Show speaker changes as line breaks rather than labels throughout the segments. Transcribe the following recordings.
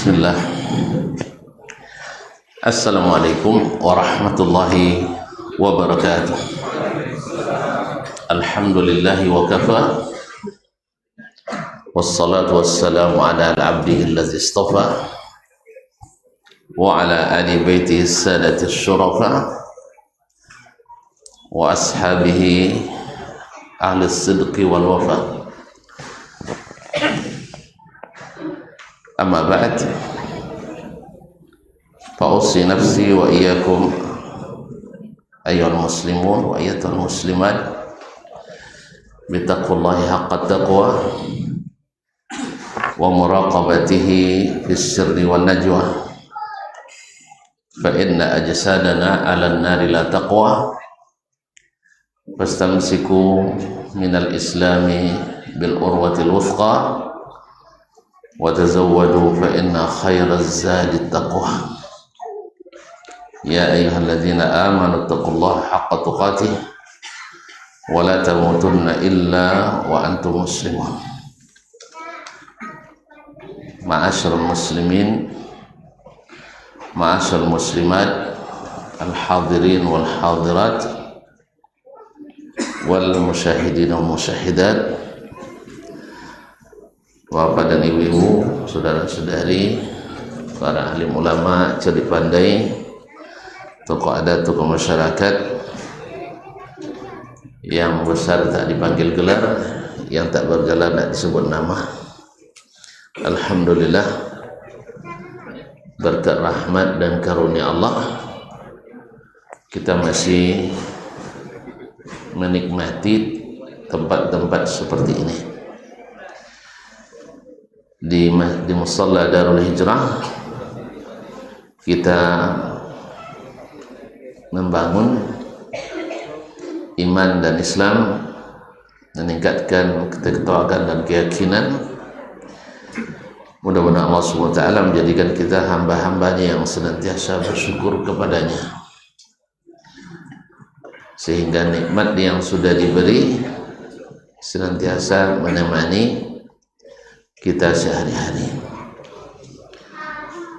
Bismillah. Assalamualaikum warahmatullahi wabarakatuh. Alhamdulillahi wa kafa. Wassalatu wassalamu ala abdihi alladhi istafa wa ala ali baitihi as-sadati asy-syurafa wa ashabihi ahli as-sidqi wal wafa. Amma ba'd, fa'usi nafsi wa iyyakum ayyuhal muslimun wa ayyatuhal muslimat bittaqwallahi haqqa taqwa wa muraqabatihi fis sirri wan najwa, fa inna ajsadana 'alan nari la taqwa fastamsiku minal islami bil urwatil wuthqa wa tazawwadu fa inna khairaz zadi taqwa. Ya ayyuhalladzina amanu taqullaha haqqa tuqatih wa la tamutunna illa wa antum muslimun. Ma'asyiral muslimin, ma'asyiral muslimat, al-hadirin wal hadirat wal musyahidin wal musyahidat, bapak dan ibu-ibu, saudara-saudari, para alim ulama, cerdik pandai, tokoh adat, tokoh masyarakat, yang besar tak dipanggil gelar, yang tak bergelar tak disebut nama. Alhamdulillah, berkat rahmat dan karunia Allah, kita masih menikmati tempat-tempat seperti ini. Di Musalla Darul Hijrah kita membangun iman dan Islam, meningkatkan ketakwaan dan keyakinan. Mudah-mudahan Allah SWT menjadikan kita hamba-hambanya yang senantiasa bersyukur kepadanya, sehingga nikmat yang sudah diberi senantiasa menemani kita sehari-hari.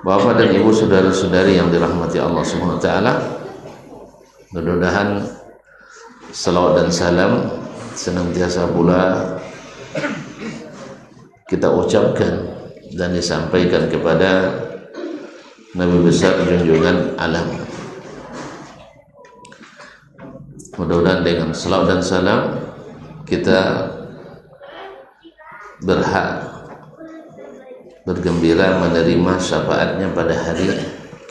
Bapak dan ibu, saudara-saudari yang dirahmati Allah SWT, mudah-mudahan salawat dan salam senantiasa pula kita ucapkan dan disampaikan kepada Nabi besar junjungan alam. Mudah-mudahan dengan salawat dan salam kita berhak bergembira menerima syafaatnya pada hari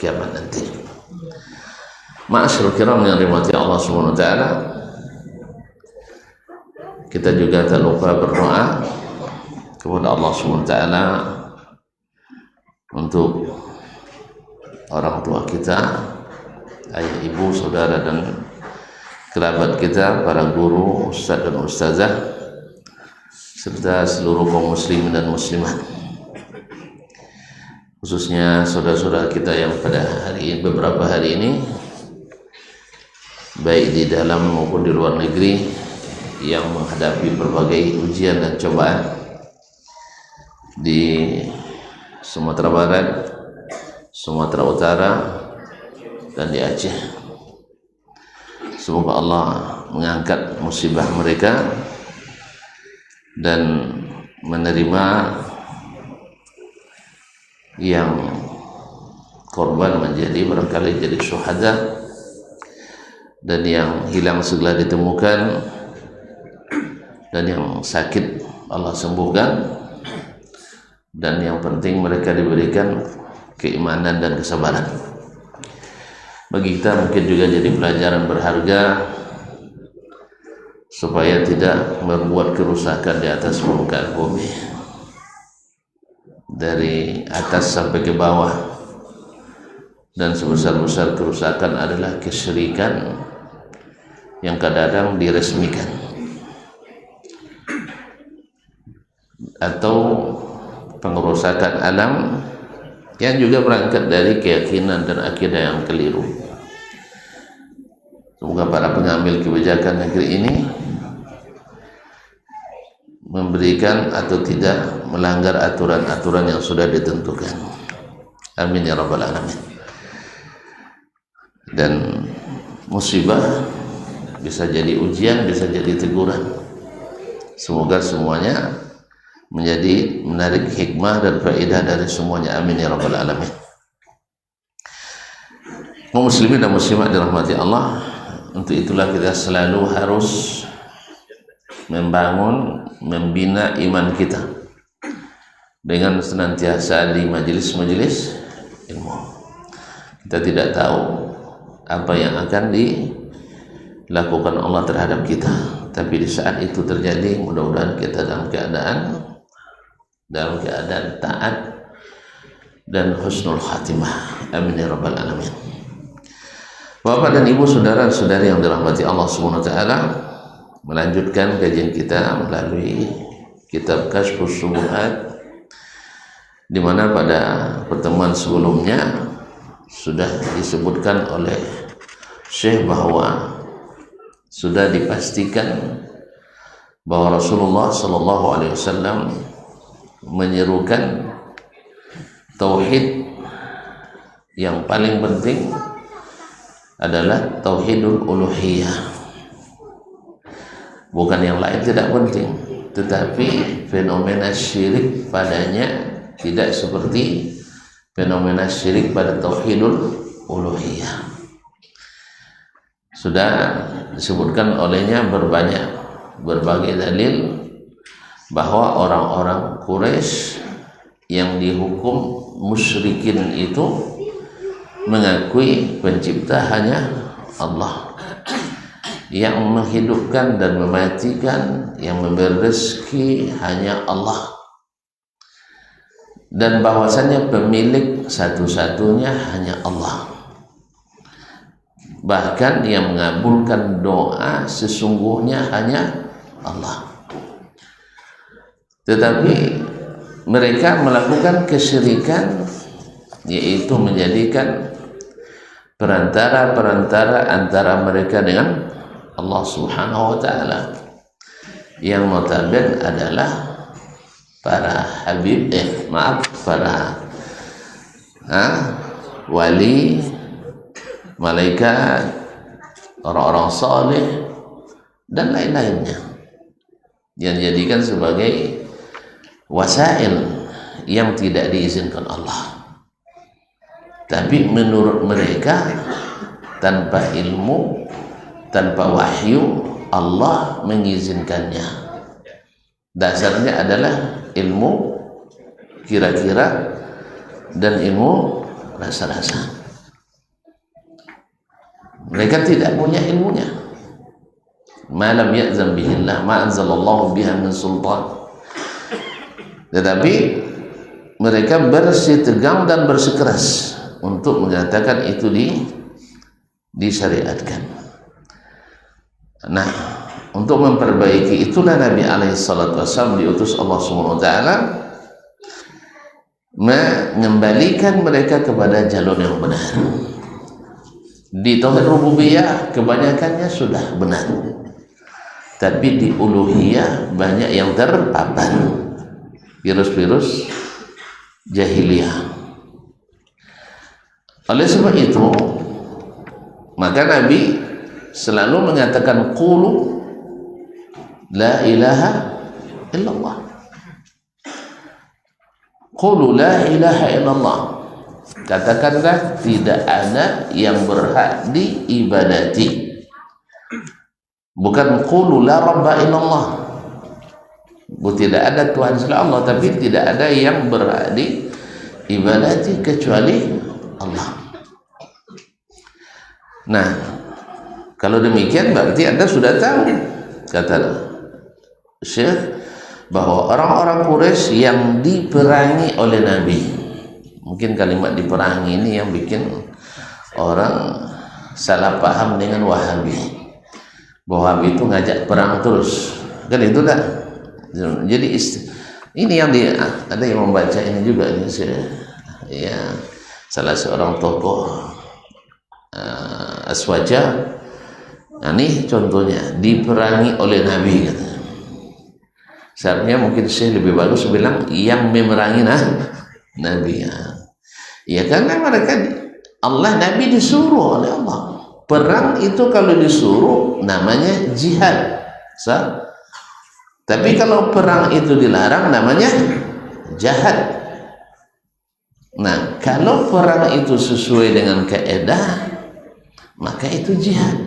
kiamat nanti. Ma'asyiral kiram yang dirahmati Allah Subhanahu wa taala, kita juga tak lupa berdoa kepada Allah Subhanahu wa taala untuk orang tua kita, ayah, ibu, saudara dan kerabat kita, para guru, ustaz dan ustazah, serta seluruh kaum muslimin dan muslimat, khususnya saudara-saudara kita yang pada beberapa hari ini, baik di dalam maupun di luar negeri, yang menghadapi berbagai ujian dan cobaan di Sumatera Barat, Sumatera Utara, dan di Aceh. Semoga Allah mengangkat musibah mereka dan menerima yang korban menjadi barangkali jadi syuhada, dan yang hilang segera ditemukan, dan yang sakit Allah sembuhkan, dan yang penting mereka diberikan keimanan dan kesabaran. Bagi kita mungkin juga jadi pelajaran berharga supaya tidak membuat kerusakan di atas permukaan bumi, dari atas sampai ke bawah. Dan sebesar-besar kerusakan adalah kesyirikan yang kadang-kadang diresmikan, atau pengerusakan alam yang juga berangkat dari keyakinan dan akidah yang keliru. Semoga para pengambil kebijakan negeri ini memberikan atau tidak melanggar aturan-aturan yang sudah ditentukan. Amin ya rabbal alamin. Dan musibah bisa jadi ujian, bisa jadi teguran. Semoga semuanya menjadi menarik hikmah dan faedah dari semuanya. Amin ya rabbal alamin. Kaum muslimin dan muslimat dirahmati Allah, untuk itulah kita selalu harus membangun, membina iman kita dengan senantiasa di majelis-majelis ilmu. Kita tidak tahu apa yang akan dilakukan Allah terhadap kita, tapi di saat itu terjadi, mudah-mudahan kita dalam keadaan taat dan husnul khatimah. Amin ya rabbal alamin. Bapak dan ibu, saudara-saudari yang dirahmati Allah Subhanahu wa taala, melanjutkan kajian kita melalui kitab Kasyfus Syubuhat, di mana pada pertemuan sebelumnya sudah disebutkan oleh Syekh bahwa sudah dipastikan bahwa Rasulullah sallallahu alaihi wasallam menyerukan tauhid yang paling penting adalah tauhidul uluhiyah. Bukan yang lain tidak penting, tetapi fenomena syirik padanya tidak seperti fenomena syirik pada tauhidul uluhiyah. Sudah disebutkan olehnya berbagai dalil bahwa orang-orang Quraisy yang dihukum musyrikin itu mengakui pencipta hanya Allah, yang menghidupkan dan mematikan, yang memberi rezeki hanya Allah, dan bahwasanya pemilik satu-satunya hanya Allah. Bahkan yang mengabulkan doa sesungguhnya hanya Allah. Tetapi mereka melakukan kesyirikan, yaitu menjadikan perantara-perantara antara mereka dengan Allah Subhanahu wa taala, yang notabene adalah para wali, malaikat, orang-orang saleh dan lain-lainnya, yang dijadikan sebagai wasail yang tidak diizinkan Allah. Tapi menurut mereka, tanpa ilmu, tanpa wahyu, Allah mengizinkannya. Dasarnya adalah ilmu kira-kira dan ilmu rasa-rasa. Mereka tidak punya ilmunya. Ma lam ya'zam bihillah, ma anzalallahu biha min sultan. Tetapi mereka bersitegang dan bersikeras untuk mengatakan itu disyariatkan. Nah, untuk memperbaiki itulah Nabi alaihi salatu wasallam diutus Allah Subhanahu wa taala mengembalikan mereka kepada jalur yang benar. Di tauhid rububiyah kebanyakannya sudah benar, tapi di uluhiyah banyak yang terpapar virus-virus jahiliyah. Oleh sebab itu, maka Nabi selalu mengatakan qulu la ilaha illallah. Qulu la ilaha illallah. Katakanlah tidak ada yang berhak diibadati. Bukan qulu la rabba illallah. Tidak ada Tuhan selain Allah, tapi tidak ada yang berhak diibadati kecuali Allah. Nah, kalau demikian berarti Anda sudah tahu, kata Syekh, bahwa orang-orang Quraisy yang diperangi oleh Nabi, mungkin kalimat diperangi ini yang bikin orang salah paham dengan Wahabi. Wahabi itu ngajak perang terus, kan itu dah. Jadi ini yang ada yang membaca ini juga ini, ya, salah seorang tokoh Aswaja. Nah, ini contohnya diperangi oleh Nabi, kata. Seharusnya mungkin Syekh lebih bagus bilang yang memerangi Nabi, ya. Ya karena mereka Allah Nabi disuruh oleh Allah. Perang itu kalau disuruh namanya jihad. Tapi kalau perang itu dilarang namanya jihad. Nah, kalau perang itu sesuai dengan kaedah, maka itu jihad.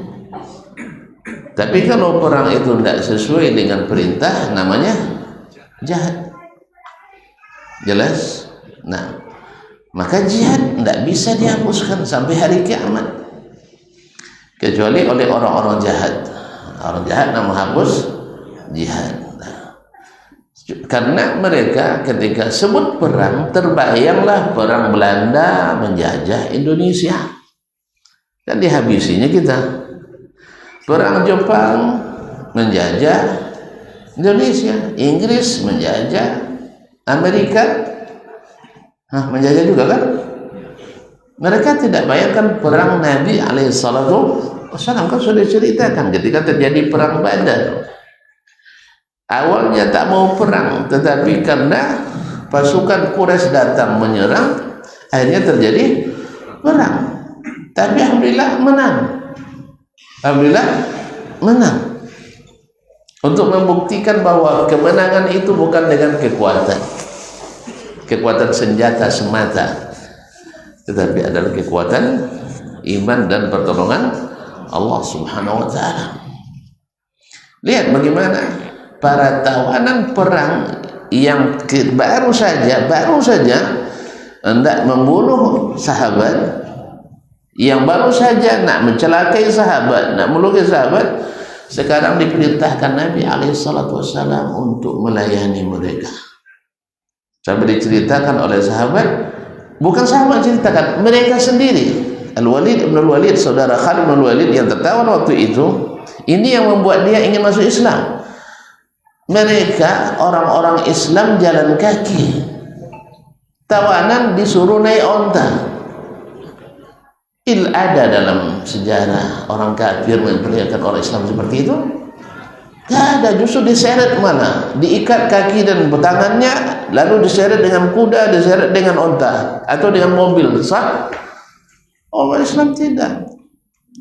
Tapi kalau perang itu tidak sesuai dengan perintah, namanya jihad. Jelas? Nah, maka jihad tidak bisa dihapuskan sampai hari kiamat, kecuali oleh orang-orang jahat. Orang jahat yang menghapus jihad. Karena mereka ketika sebut perang, terbayanglah perang Belanda menjajah Indonesia dan dihabisinya kita. Perang Jepang menjajah Indonesia, Inggris menjajah Amerika, menjajah juga kan. Mereka tidak bayangkan perang Nabi alaihissalam kan sudah ceritakan ketika terjadi perang Badar. Awalnya tak mau perang, tetapi karena pasukan Quraisy datang menyerang, akhirnya terjadi perang. Tapi alhamdulillah menang. Alhamdulillah menang. Untuk membuktikan bahwa kemenangan itu bukan dengan kekuatan senjata semata, tetapi adalah kekuatan iman dan pertolongan Allah Subhanahu wa taala. Lihat bagaimana para tawanan perang yang baru saja hendak membunuh sahabat, yang baru saja nak mencelakai sahabat, nak melukai sahabat, sekarang diperintahkan Nabi alaihissalam untuk melayani mereka. Sampai diceritakan oleh sahabat, bukan sahabat ceritakan, mereka sendiri. Al-Walid ibn al-Walid, saudara Khalid ibn al-Walid yang tertawan waktu itu, ini yang membuat dia ingin masuk Islam. Mereka orang-orang Islam jalan kaki, tawanan disuruh naik onta. Ada dalam sejarah orang kafir memperlihatkan orang Islam seperti itu? Tidak ada, justru diseret mana? Diikat kaki dan tangannya, lalu diseret dengan kuda, diseret dengan onta atau dengan mobil. Sah? Orang Islam tidak.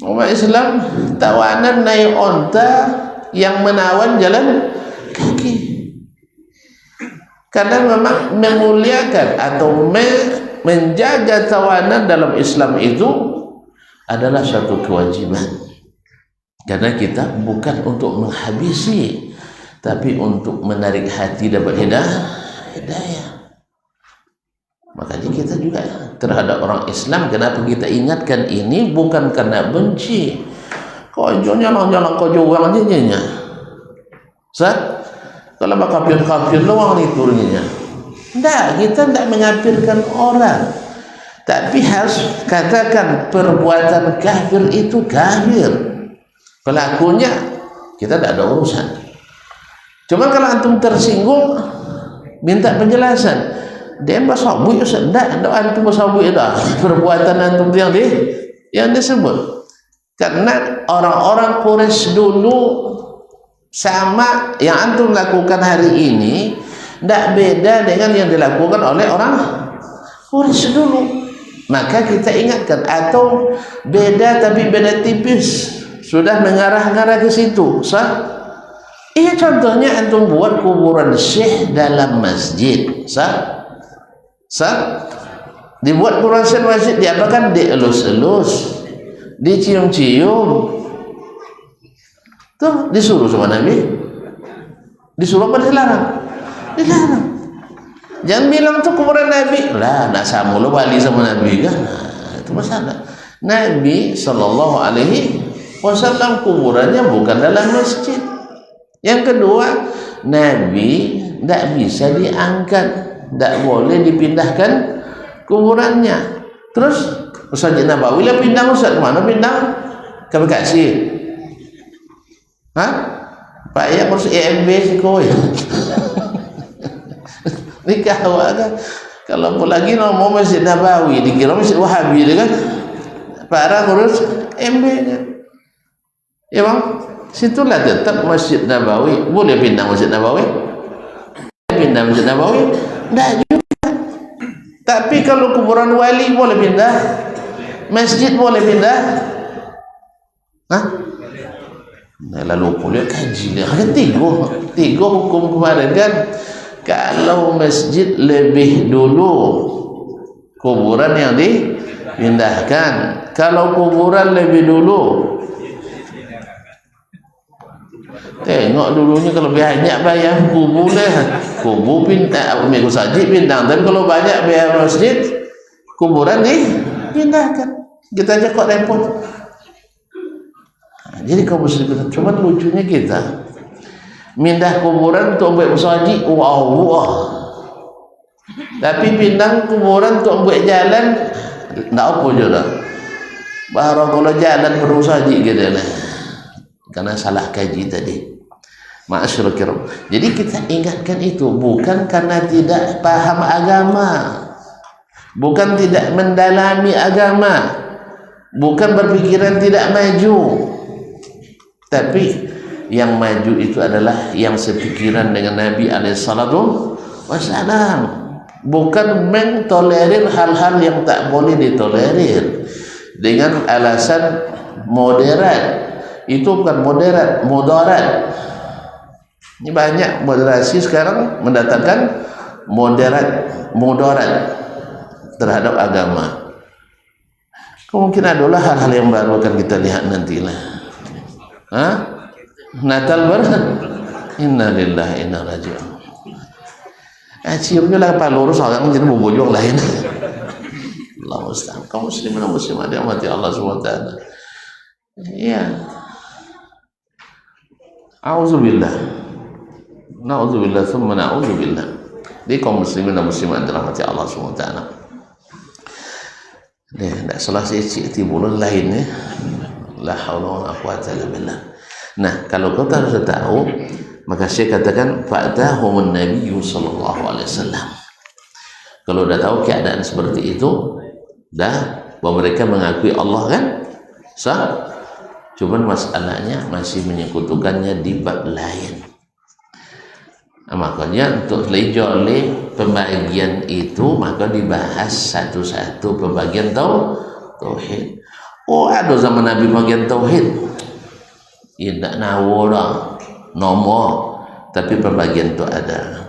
Orang Islam tawanan naik onta yang menawan jalan kaki. Karena memang memuliakan atau menjaga tawanan dalam Islam itu adalah suatu kewajiban. Karena kita bukan untuk menghabisi, tapi untuk menarik hati dapat hidayah. Makanya kita juga terhadap orang Islam, kenapa kita ingatkan ini? Bukan karena benci. Kojonya jalan kojo uang jadinya. Kalau kafir luang nih turunnya. Tidak, kita tidak mengafirkan orang, tapi harus katakan perbuatan kafir itu kafir. Pelakunya kita tidak ada urusan. Cuma kalau antum tersinggung, minta penjelasan. Dia basabu ya tidak, antum basabu itu perbuatan antum yang disebut. Karena orang-orang Quraisy dulu sama yang antum lakukan hari ini tidak beda dengan yang dilakukan oleh orang Quraisy dulu. Maka kita ingatkan, atau beda tapi beda tipis, sudah mengarah-ngarah ke situ. Iya, contohnya antum buat kuburan syekh dalam masjid. Dibuat kuburan syekh masjid, diapakan? Dielus-elus, dicium-cium. Tuh disuruh sama Nabi, disuruh apa dilarang? Dilarang. Jangan bilang tuh kuburan Nabi lah, nak sama lo wali sama Nabi kan? Nah, itu masalah. Nabi SAW kuburannya bukan dalam masjid. Yang kedua, Nabi tidak bisa diangkat, tidak boleh dipindahkan kuburannya. Terus Masjid Nabawi lah pindah, Ustaz mana pindah? Ke Bekasi. Pak ya harus EMB sih kau ya. Nikah kan. Kalau lagi mau Masjid Nabawi dikira Masjid Wahabi kan. Para ngurus EMB-nya. Ya bang, situlah tetap Masjid Nabawi. Boleh pindah Masjid Nabawi? Pindah Masjid Nabawi? Tidak juga. Tapi kalau kuburan wali boleh pindah, masjid boleh pindah. Hah? Nah, lalu boleh kaji lah. Ada tiga hukum kemarin kan. Kalau masjid lebih dulu kuburan yang dipindahkan. Kalau kuburan lebih dulu, tengok dulunya kalau banyak bayar kubur dah. Kubur pindah, minggu saji pindah. Dan kalau banyak bayar masjid, kuburan dipindahkan. Kita aja kok repot. Jadi kaum muslimin, cuma lucunya kita mindah kuburan untuk buat bersaji, wow. Tapi pindah kuburan untuk buat jalan, tak apa je lah. Baru kalau jalan bersaji gitu lah. Karena salah kaji tadi. Ma'asyiral kiram. Jadi kita ingatkan itu bukan karena tidak paham agama, bukan tidak mendalami agama, bukan berpikiran tidak maju, tapi yang maju itu adalah yang sepikiran dengan Nabi alaihissalatu wassalam, bukan mentolerir hal-hal yang tak boleh ditolerir dengan alasan moderat. Itu bukan moderat, mudarat. Ini banyak moderasi sekarang mendatangkan mudarat terhadap agama. Kemungkinan adalah hal-hal yang baru akan kita lihat nantilah. Natal inna lillahi inna raji'un. Ciumnya lah kepala lurus orang jadi bubujung lain. Allah musta'an. Kaum muslimin dan muslimat dirahmati Allah SWT. Iya. A'udzubillah. Na'udzubillah thumma na'udzubillah. Di kaum muslimin dan muslimat dirahmati Allah SWT. Ni tak salah sikit timbul lain ni. La haula wala quwwata illa billah. Nah, kalau kau tak harus tahu, maka saya katakan fa'tahumun nabiyyu sallallahu alaihi wasallam. Kalau dah tahu keadaan seperti itu, dah bahwa mereka mengakui Allah kan? Sah. Cuman masalahnya masih menyekutukannya di bab lain. Nah, makanya untuk lejoleh pembagian itu maka dibahas satu-satu pembagian tauhid. Oh, ada zaman Nabi bagian tauhid. Ya tak nawa dah nomor, tapi pembagian tu ada.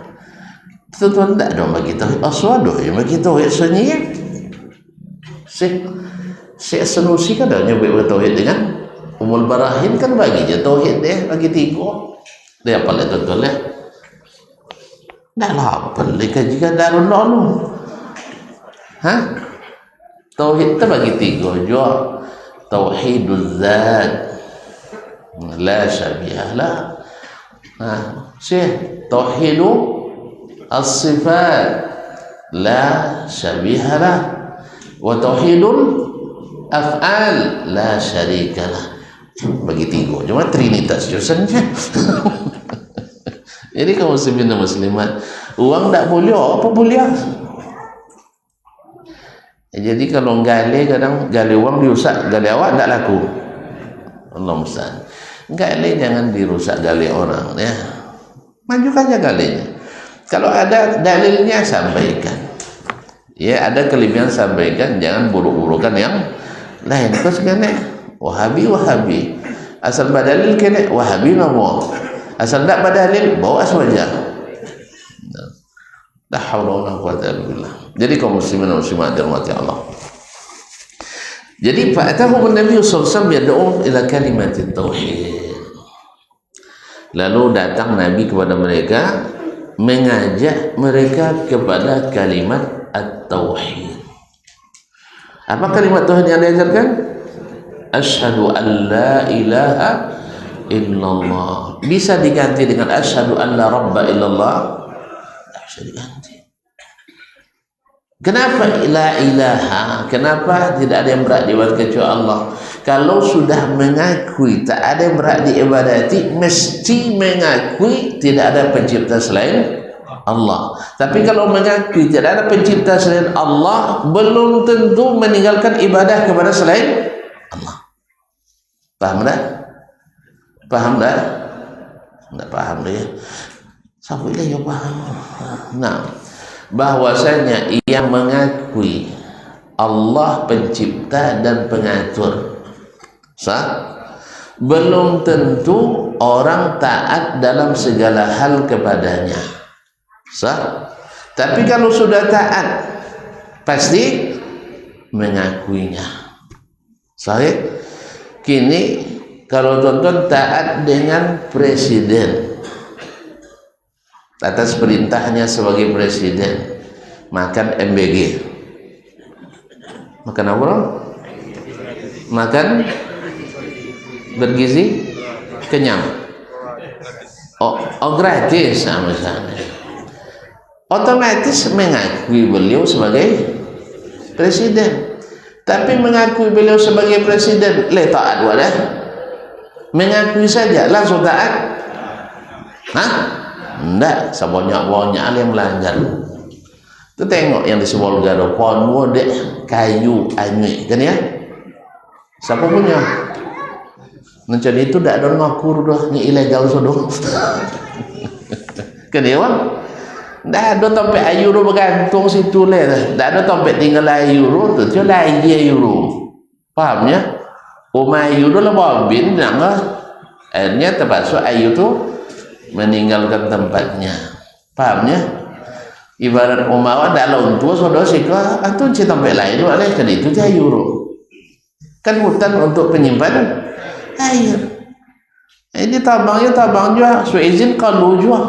Tuan tak ada bagi tauhid. Aswado yang bagi tauhid sunyi. Si Sanusi kan dah nyebut tauhid dengan Umul Barahin kan bagi je tauhid dia bagi tiga. Dia apa lah tuan lah? Dah lah pelik jika darun lalu. Tauhid tu bagi tiga je. Tauhidul zat la syabiha lah. Syekh tauhidu as-sifat la syabiha lah, wa tauhidul af'al la syarika lah. Bagi tiga cuma trinitas jurusannya. Jadi kaum muslimin dan muslimat, uang tak boleh apa boleh. Jadi kalau gali kadang gali uang dirusak, gali awak tak laku. Allah musta'an. Gali jangan dirusak gali orang ya. Majukan aja galinya. Kalau ada dalilnya sampaikan. Ya, ada kelebihan sampaikan, jangan buruk-burukan yang lain. Terus kena Wahabi. Asal badalil kena Wahabi nama. Asal tak badalil bawa aswaja. La haula wala quwwata illa billah. Jadi kaum muslimin dan muslimat dirahmati Allah. Jadi fa'atahu Nabi sallallahu alaihi wasallam yad'u ila kalimatit tauhid. Lalu datang Nabi kepada mereka mengajak mereka kepada kalimat at-tauhid. Apa kalimat tauhid yang diajarkan? Asyhadu an la ilaha illallah. Bisa diganti dengan asyhadu an la rabba illallah. Bisa diganti. Kenapa la ilaha? Kenapa tidak ada yang berhak diibadati kecuali Allah? Kalau sudah mengakui tak ada yang berhak diibadati, mesti mengakui tidak ada pencipta selain Allah. Tapi kalau mengakui tidak ada pencipta selain Allah, belum tentu meninggalkan ibadah kepada selain Allah. Paham tak? Paham tak? Tak paham dia. Sampai dia paham. Nah, bahwasanya ia mengakui Allah pencipta dan pengatur, sah? Belum tentu orang taat dalam segala hal kepadanya, sah? Tapi kalau sudah taat pasti mengakuinya, sahih? Kini kalau tonton taat dengan presiden atas perintahnya sebagai presiden, makan MBG, makan apa? Makan bergizi, kenyang. Oh gratis misalnya. Otomatis mengakui beliau sebagai presiden. Tapi mengakui beliau sebagai presiden, taat wadah. Mengakui saja langsung taat? Hah? Enggak, sebanyak-banyak yang melanggar. Itu tengok yang di sebuah gado pohon wodek kayu anyik kan ya? Siapa punya? Mencari itu tidak ada ngakur dah, ini ilegal sudah. Kan ya bang? Tidak ada tempat ayu dah bergantung situ leh. Tidak ada tempat tinggal ayu tu, tu lagi ayu. Pahamnya? Rumah ayu tu lah babin, jangan. Akhirnya terpaksa ayu tu meninggalkan tempatnya. Pahamnya? Ibarat umawa dak laun tua saudara sika atau tempat lain tu ada kan itu dia ayu. Kan hutan untuk penyimpan air. Ini tabang juga surat izin kalau juga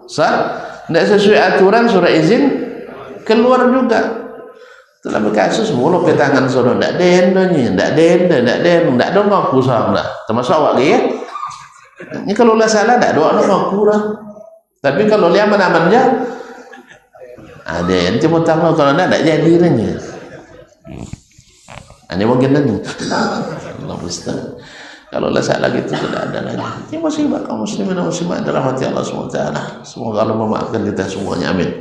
sah, tidak sesuai aturan surat izin keluar juga. Telah berkasus mulu petangan sono tidak dendonya, tidak ada ngaku salah, termasuk awak ya. Ini kalau lah salah tidak doa ngaku lah. Tapi kalau dia aman-aman aja, ada yang cuma tahu kalau tidak jadi renya. Ini mungkin nanti. Allah Ustaz. Kalau lah salah gitu tidak ada lagi. Ini musibah kaum muslimin dan muslimat dirahmati Allah SWT. Semoga Allah memaafkan kita semuanya. Amin.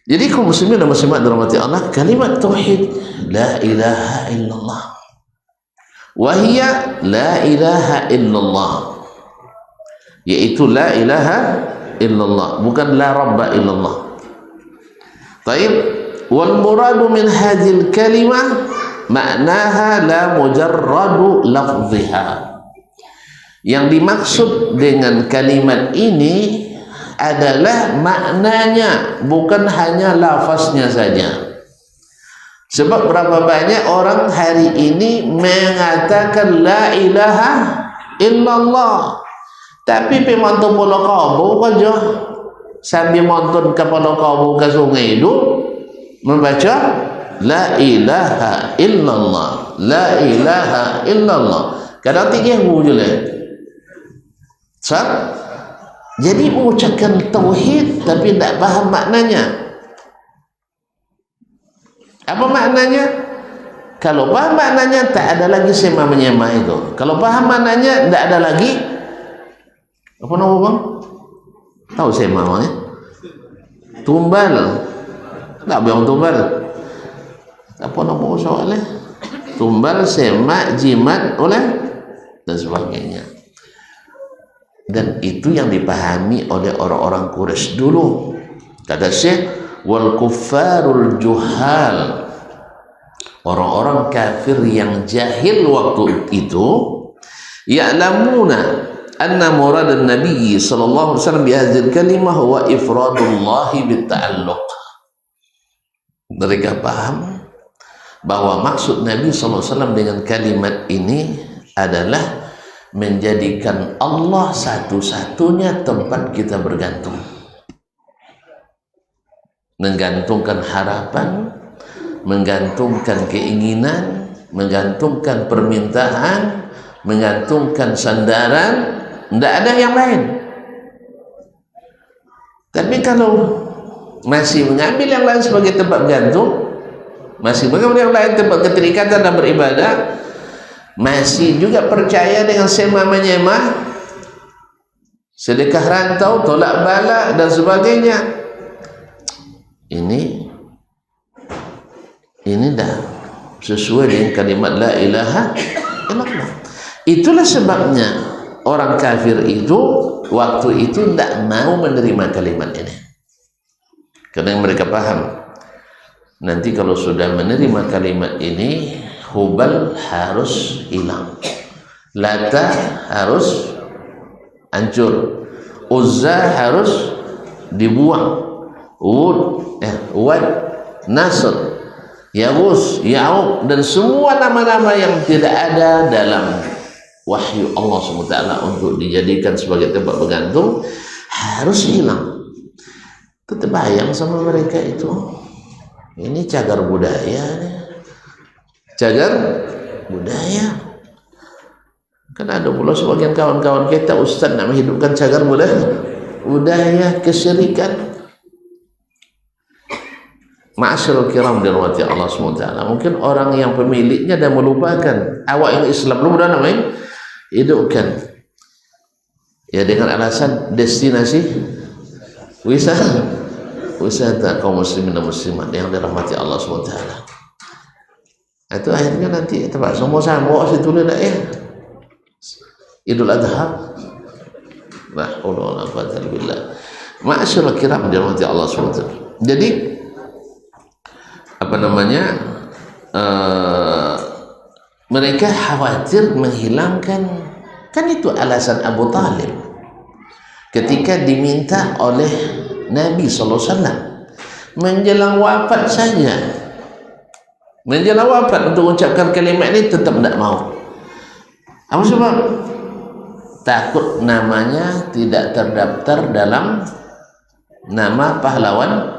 Jadi kaum muslimin dan muslimat dirahmati Allah, kalimat tauhid la ilaha illallah. Wahia la ilaha illallah. Yaitu la ilaha illallah, bukan la rabba illallah. Taib. Wal muradu min hadhil kalimah maknaha la mujarradu lafziha. Yang dimaksud dengan kalimat ini adalah maknanya, bukan hanya lafaznya saja. Sebab berapa banyak orang hari ini mengatakan la ilaha illallah, tapi pemantau bola kabu aja sambil monton kepala kabu ke sungai itu membaca la ilaha illallah, la ilaha illallah. Kadang tiga je lah. Sah? Jadi mengucapkan tauhid tapi tidak paham maknanya. Apa maknanya? Kalau paham maknanya tak ada lagi sema menyema itu. Kalau paham maknanya tidak ada lagi apa nama bang? Tahu sema bang ya? Tumbal. Tak bilang tumbal. Apa nama soalnya? Tumbal, semak, jimat, oleh dan sebagainya. Dan itu yang dipahami oleh orang-orang Quraisy dulu. Kata Syekh, wal kuffarul juhal, orang-orang kafir yang jahil waktu itu, ya'lamuna anna murad an-nabi sallallahu alaihi wasallam bi hadzal kalimah huwa ifradullah bitta'alluq. Mereka paham bahwa maksud Nabi sallallahu alaihi wasallam dengan kalimat ini adalah menjadikan Allah satu-satunya tempat kita bergantung, menggantungkan harapan, menggantungkan keinginan, menggantungkan permintaan, menggantungkan sandaran, tidak ada yang lain. Tapi kalau masih mengambil yang lain sebagai tempat bergantung, masih mengambil yang lain tempat keterikatan dan beribadah, masih juga percaya dengan sema menyema, sedekah rantau, tolak bala dan sebagainya, ini dah sesuai dengan kalimat la ilaha illallah. Itulah sebabnya orang kafir itu waktu itu tidak mau menerima kalimat ini. Karena mereka paham nanti kalau sudah menerima kalimat ini, Hubal harus hilang, Lata harus hancur, Uzza harus dibuang, Wad, Nasr, Yaghus, Ya'uq, dan semua nama-nama yang tidak ada dalam wahyu Allah SWT untuk dijadikan sebagai tempat bergantung harus hilang. Terbayang sama mereka itu, ini cagar budaya, cagar budaya. Kan ada pula sebagian kawan-kawan kita, ustaz nak menghidupkan cagar budaya kesyirikan. Ma'asyiral kiram dirahmati Allah SWT, mungkin orang yang pemiliknya dah melupakan. Awak yang Islam belum dah namanya hidupkan ya dengan alasan destinasi wisata kaum muslimin dan muslimat yang dirahmati Allah SWT. Itu akhirnya nanti tempat semua sama situ lah Idul Adha. La haula wala quwwata illa billah. Ma'asyiral kiram dirahmati Allah SWT. Jadi apa namanya, mereka khawatir menghilangkan, kan itu alasan Abu Talib ketika diminta oleh Nabi SAW menjelang wafat saja, menjelang wafat untuk mengucapkan kalimat ini, tetap tidak mau. Apa sebab? Takut namanya tidak terdaftar dalam nama pahlawan,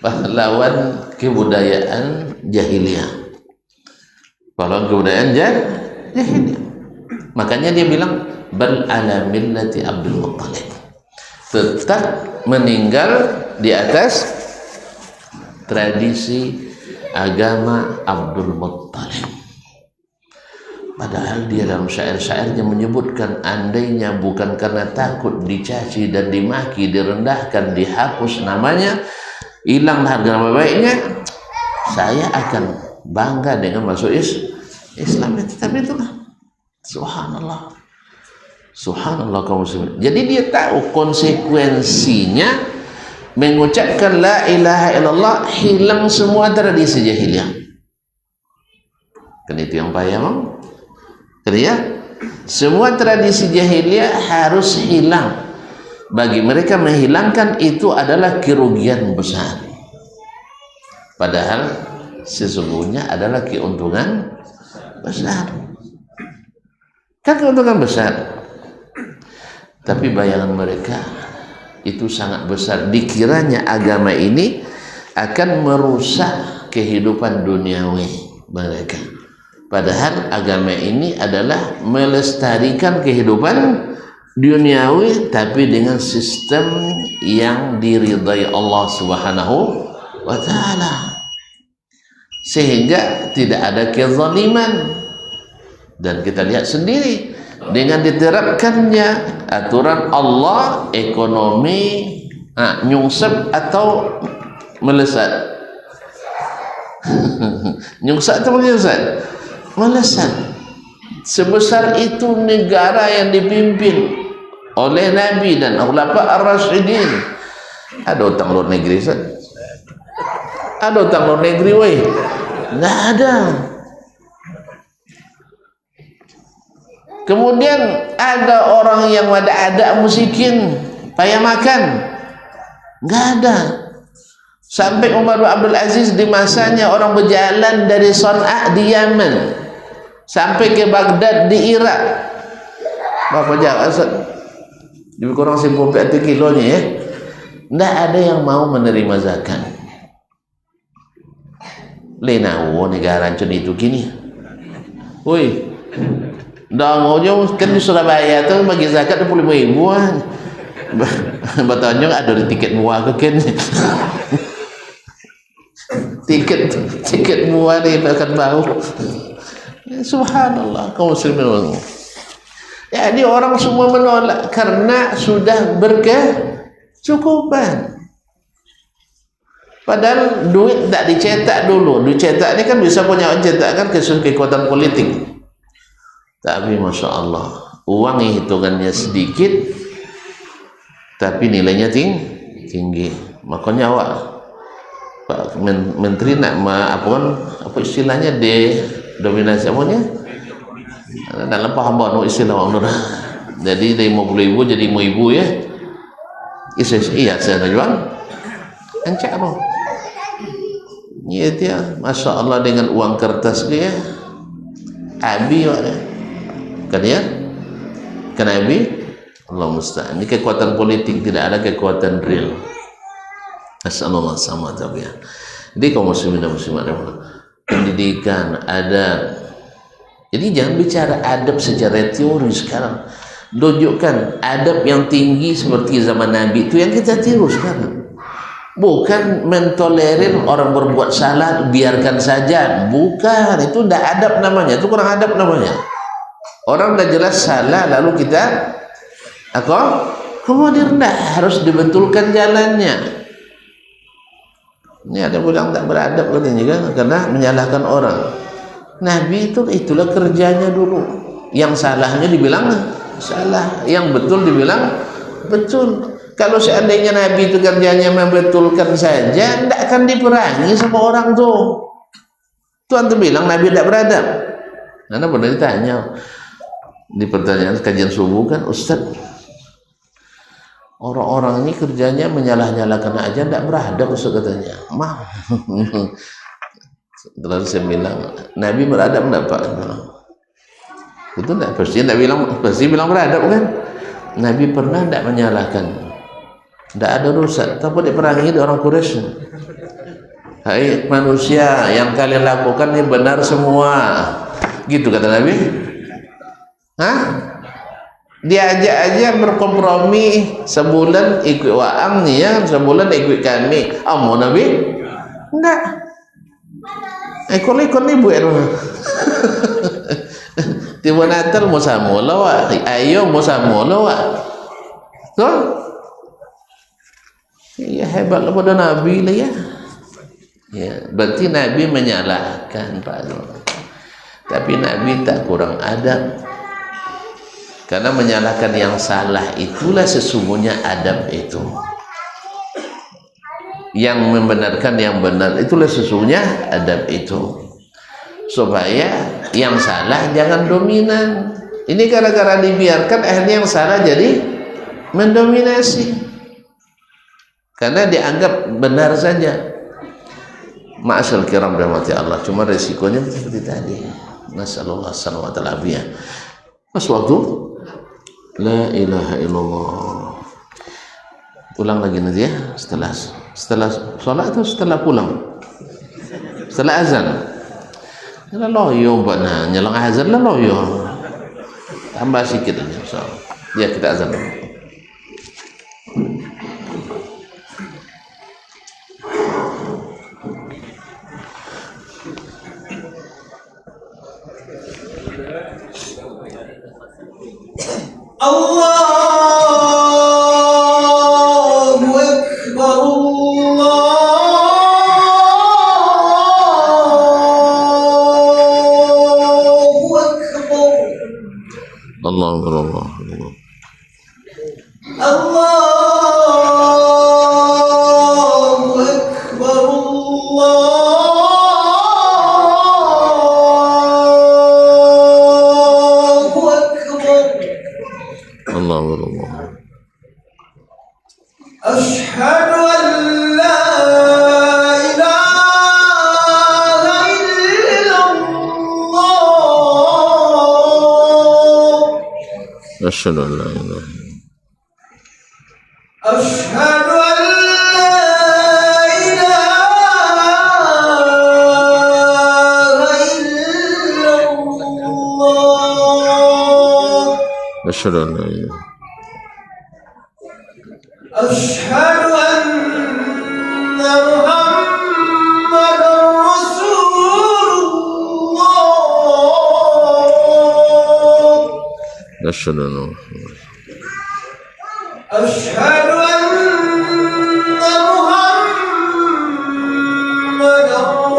pahlawan kebudayaan jahiliyah, pahlawan kebudayaan jahiliyah. Makanya dia bilang bal ala millati Abdul Muttalib, tetap meninggal di atas tradisi agama Abdul Muttalib. Padahal dia dalam syair-syairnya menyebutkan, andainya bukan karena takut dicaci dan dimaki, direndahkan, dihapus namanya, hilang harga nama baiknya, saya akan bangga dengan masuk Islam. Tapi itulah, subhanallah, subhanallah kaum muslimin. Jadi dia tahu konsekuensinya mengucapkan la ilaha illallah, hilang semua tradisi jahiliyah. Kan itu yang payah, Bang. Kan ya? Semua tradisi jahiliyah harus hilang. Bagi mereka menghilangkan itu adalah kerugian besar. Padahal sesungguhnya adalah keuntungan besar. Kan keuntungan besar. Tapi bayangan mereka itu sangat besar. Dikiranya agama ini akan merusak kehidupan duniawi mereka. Padahal agama ini adalah melestarikan kehidupan duniawi, tapi dengan sistem yang diridai Allah Subhanahu wa ta'ala, sehingga tidak ada kezaliman. Dan kita lihat sendiri, dengan diterapkannya aturan Allah, ekonomi nyungsep atau melesat. Nyungsep atau melesat? Melesat. Sebesar itu negara yang dipimpin oleh Nabi dan Khulafa Ar-Rasyidin. Ada utang luar negeri, Ustaz? Ada utang luar negeri, weh? Nggak ada. Kemudian ada orang yang ada musikin, payah makan, nggak ada. Sampai Umar bin Abdul Aziz di masanya orang berjalan dari Sana'a di Yaman sampai ke Baghdad di Irak. Berapa jauh, Ustaz? Lebih kurang 90 kilonya ya. Nggak ada yang mau menerima zakat. Lenawo negara macam itu gini. Woi, dangonya kan di Surabaya tu bagi zakat 25.000 kan. Batanya ada di tiket muah ke kan. tiket muah ni akan bau. Subhanallah kaum muslimin. Jadi orang semua menolak karena sudah berkecukupan. Padahal duit tak dicetak dulu. Dicetak ni kan bisa punya cetakkan kekuatan politik. Tapi Masya Allah, uang yang hitungannya sedikit tapi nilainya tinggi. Makanya awak Pak Menteri nak apa istilahnya dominasi apanya? Dalam paham bahwa istilah orang jadi dari 50.000 jadi 5.000 ya. Iya saya jual. Encak apa? Iya dia, masya Allah dengan uang kertas dia, abi kan ya, kan abi, Allah musta'an. Ini kekuatan politik, tidak ada kekuatan real. Assalamualaikum sama tapi ya. Jadi kaum muslimin dan muslimat, pendidikan, adab. Jadi jangan bicara adab secara teori sekarang. Tunjukkan adab yang tinggi seperti zaman Nabi itu yang kita tiru sekarang. Bukan mentolerir orang berbuat salah, biarkan saja. Bukan, itu tidak adab namanya, itu kurang adab namanya. Orang sudah jelas salah, lalu kita kemudian harus dibetulkan jalannya. Ini ada bilang tak beradab katanya kan, karena menyalahkan orang. Nabi itu itulah kerjanya dulu. Yang salahnya dibilang salah, yang betul dibilang betul. Kalau seandainya Nabi itu kerjanya membetulkan saja, tidak akan diperangi sama orang tuh. Tuhan tuh bilang Nabi tidak beradab. Karena pernah ditanya di pertanyaan kajian subuh kan, Ustaz, orang-orang ini kerjanya menyalah-nyalakan aja, tidak beradab Ustaz katanya. Terus saya bilang, Nabi beradab enggak Pak? Itu enggak, pasti bilang beradab kan? Nabi pernah tidak menyalahkan. Tidak ada dosa, tapi diperangi di orang Quraisy. Hai manusia, yang kalian lakukan ini benar semua. Gitu kata Nabi. Hah? Diajak aja berkompromi sebulan ikut waang nih ya, sebulan ikut kami. Mau Nabi? Enggak. Ikut ibu ya. Tiba Natal mau sama lawa, ayo mau sama lawa. Tuh. Ya hebatlah pada Nabi lah ya. Ya, berarti Nabi menyalahkan Pak Zul. Tapi Nabi tak kurang adab. Karena menyalahkan yang salah itulah sesungguhnya adab itu. Yang membenarkan yang benar itulah sesungguhnya adab itu. Supaya yang salah jangan dominan. Ini gara-gara dibiarkan akhirnya yang salah jadi mendominasi. Karena dianggap benar saja. Ma'asyal kiram rahmati Allah, cuma resikonya seperti tadi. Nasallallahu alaihi wasallam. Pas waktu la ilaha illallah. Ulang lagi nanti ya, setelah sholat atau setelah pulang? Setelah azan. Ya loyo mbak nah, nyelang azan lah loyo. Tambah sedikit aja insyaallah. Ya kita azan dulu.
Allahu Akbar,
Allahu Akbar.
Asyhadu an la ilaha illallah.
Asyhadu an la ilaha illallah.
Asyhadu an la ilaha illallah.
Asyhadu an la ilaha.
أشهد أن محمدا رسول الله.
أشهد أن محمدا.
أشهد أن محمدا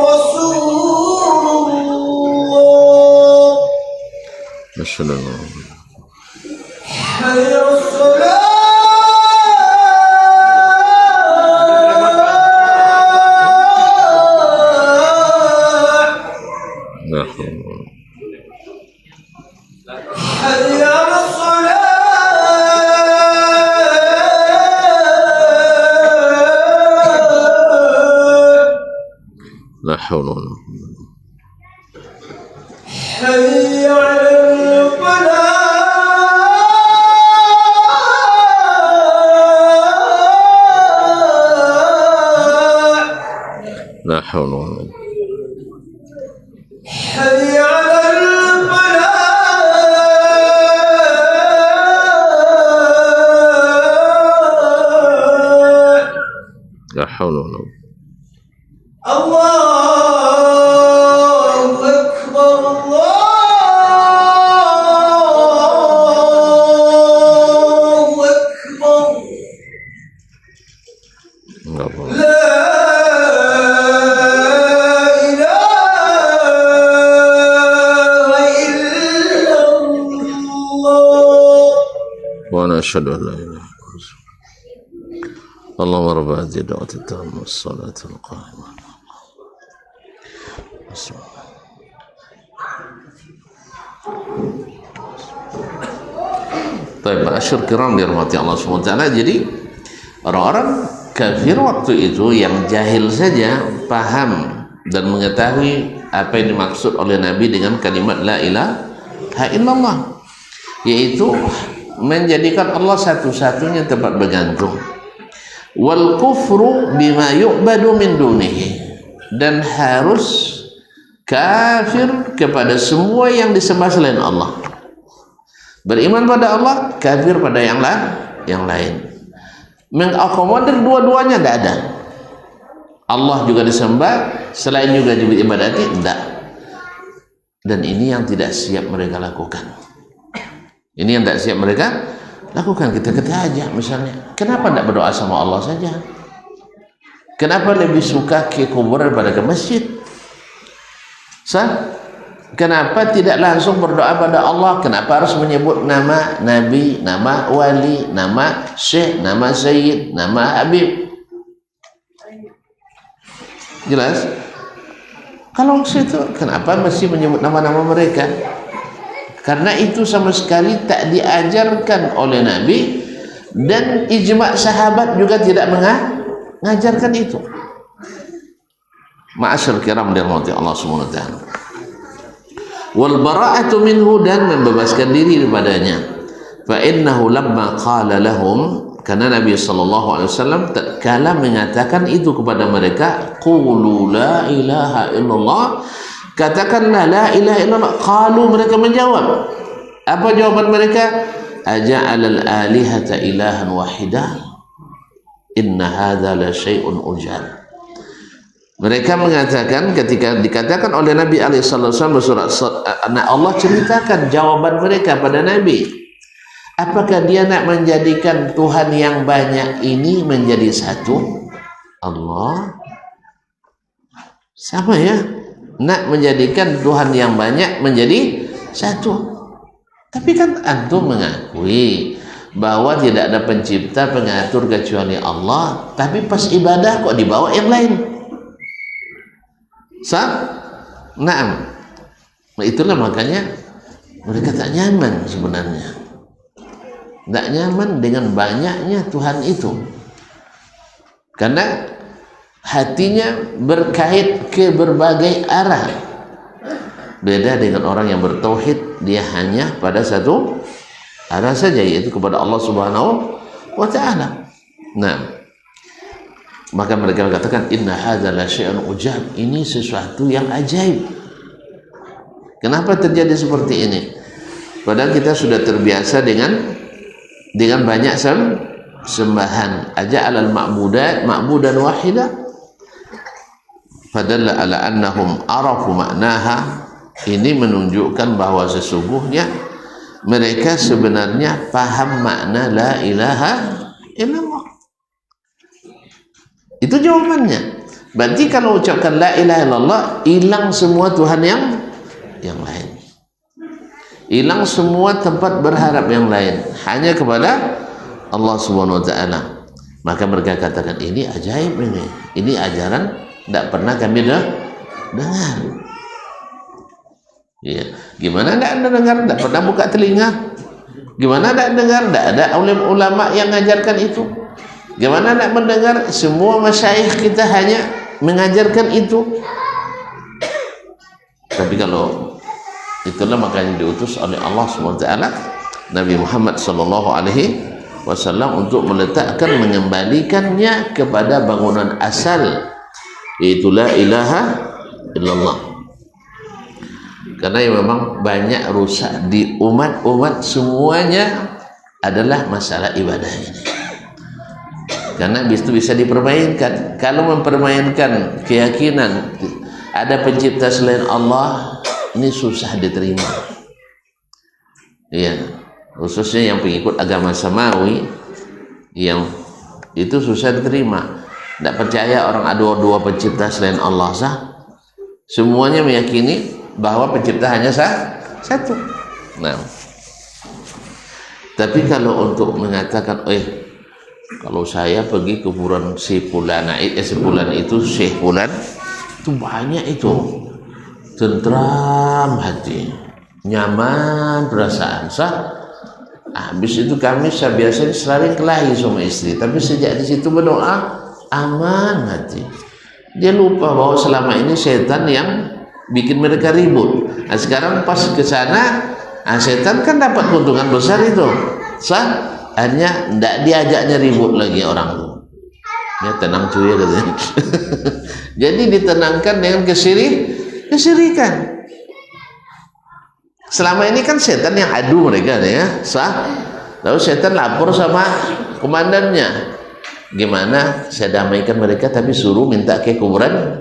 رسول الله.
أشهد أن محمدا.
حي على الصلاة. حي على الفلاح
La haula wala quwwata.
الله أكبر الله أكبر
Enggak apa.
لا إله إلا الله
وأنا أشهد أن لا إله إلا الله. اللهم رب هذه الدعوة التامة والصلاة القائمة. Baik, ma'asyur kiram dirahmati Allah SWT. Jadi orang-orang kafir waktu itu yang jahil saja paham dan mengetahui apa yang dimaksud oleh Nabi dengan kalimat la ilaha illallah, yaitu menjadikan Allah satu-satunya tempat bergantung, wal kufru bima yu'badu min dunihi, dan harus kafir kepada semua yang disembah selain Allah. Beriman pada Allah, kafir pada yang lain. Mengakomodir dua-duanya tidak ada. Allah juga disembah, selain juga diibadati, tidak. Dan ini yang tidak siap mereka lakukan. Ini yang tidak siap mereka lakukan. Kita aja misalnya, kenapa tidak berdoa sama Allah saja? Kenapa lebih suka ke kuburan daripada ke masjid? Kenapa tidak langsung berdoa pada Allah? Kenapa harus menyebut nama Nabi, nama wali, nama syekh, nama sayyid, nama habib? Jelas? Kalau situ, kenapa mesti menyebut nama-nama mereka? Karena itu sama sekali tak diajarkan oleh Nabi, dan ijma' sahabat juga tidak mengajarkan itu. Ma'asyar kiram dirahmati Allah Subhanahu wa ta'ala. Wal bara'atu minhu, dan membebaskan diri daripadanya. Fa innahu lamma qala lahum, karena Nabi sallallahu alaihi wasallam tatkala mengatakan itu kepada mereka, qulu la ilaha illallah, katakanlah la ilaha illallah. Qalu, mereka menjawab. Apa jawaban mereka? Aja'alal alihata ilahan wahidah, inna hadza la syai'un ujal. Mereka mengatakan, ketika dikatakan oleh Nabi SAW bersurat, Allah ceritakan jawaban mereka pada Nabi. Apakah dia nak menjadikan Tuhan yang banyak ini menjadi satu? Allah sama ya, nak menjadikan Tuhan yang banyak menjadi satu. Tapi kan antum mengakui bahwa tidak ada pencipta pengatur kecuali Allah, tapi pas ibadah kok dibawa yang lain. Naam. Itulah makanya mereka tak nyaman sebenarnya. Tak nyaman dengan banyaknya Tuhan itu. Karena hatinya berkait ke berbagai arah. Beda dengan orang yang bertauhid, dia hanya pada satu arah saja, yaitu kepada Allah Subhanahu wa ta'ala. Nah, maka mereka katakan inna hadza la syai'un ujab, ini sesuatu yang ajaib. Kenapa terjadi seperti ini? Padahal kita sudah terbiasa dengan banyak sembahan. Aja'alal ma'budan wahida, fadalla ala annahum arafu ma'naha. Ini menunjukkan bahwa sesungguhnya mereka sebenarnya paham makna la ilaha illallah. Itu jawabannya. Berarti kalau ucapkan la ilaha illallah, hilang semua Tuhan yang lain. Hilang semua tempat berharap yang lain, hanya kepada Allah Subhanahu wa ta'ala. Maka mereka katakan, ini ajaib ini. Ini ajaran tidak pernah kami dengar. Ya, gimana tidak dengar? Tidak pernah buka telinga. Gimana tidak dengar? Tidak ada ulama yang mengajarkan itu. Gimana nak mendengar? Semua masyayikh kita hanya mengajarkan itu. Tapi kalau itulah makanya diutus oleh Allah SWT Nabi Muhammad SAW untuk meletakkan, mengembalikannya kepada bangunan asal, yaitu la ilaha illallah. Karena memang banyak rusak di umat-umat, semuanya adalah masalah ibadah ini. Karena itu bisa dipermainkan. Kalau mempermainkan keyakinan ada pencipta selain Allah, ini susah diterima. Iya, khususnya yang pengikut agama samawi, yang itu susah diterima. Tidak percaya orang ada dua pencipta selain Allah sah. Semuanya meyakini bahwa pencipta hanya satu. Nah, tapi kalau untuk mengatakan, kalau saya pergi ke kuburan si fulan itu Syekh Fulan, itu banyak itu, tentram hati, nyaman perasaan sah. Habis itu kami biasanya selalu kelahi sama istri, tapi sejak di situ berdoa aman hati. Dia lupa bahwa selama ini setan yang bikin mereka ribut. Nah, sekarang pas ke sana, setan kan dapat keuntungan besar itu. Sah, hanya tidak diajaknya ribut lagi orang itu. Ya tenang cuy katanya. Jadi ditenangkan dengan kesirikan. Selama ini kan setan yang adu mereka ya, sah. Lalu setan lapor sama komandannya, gimana saya damaikan mereka tapi suruh minta ke kuburan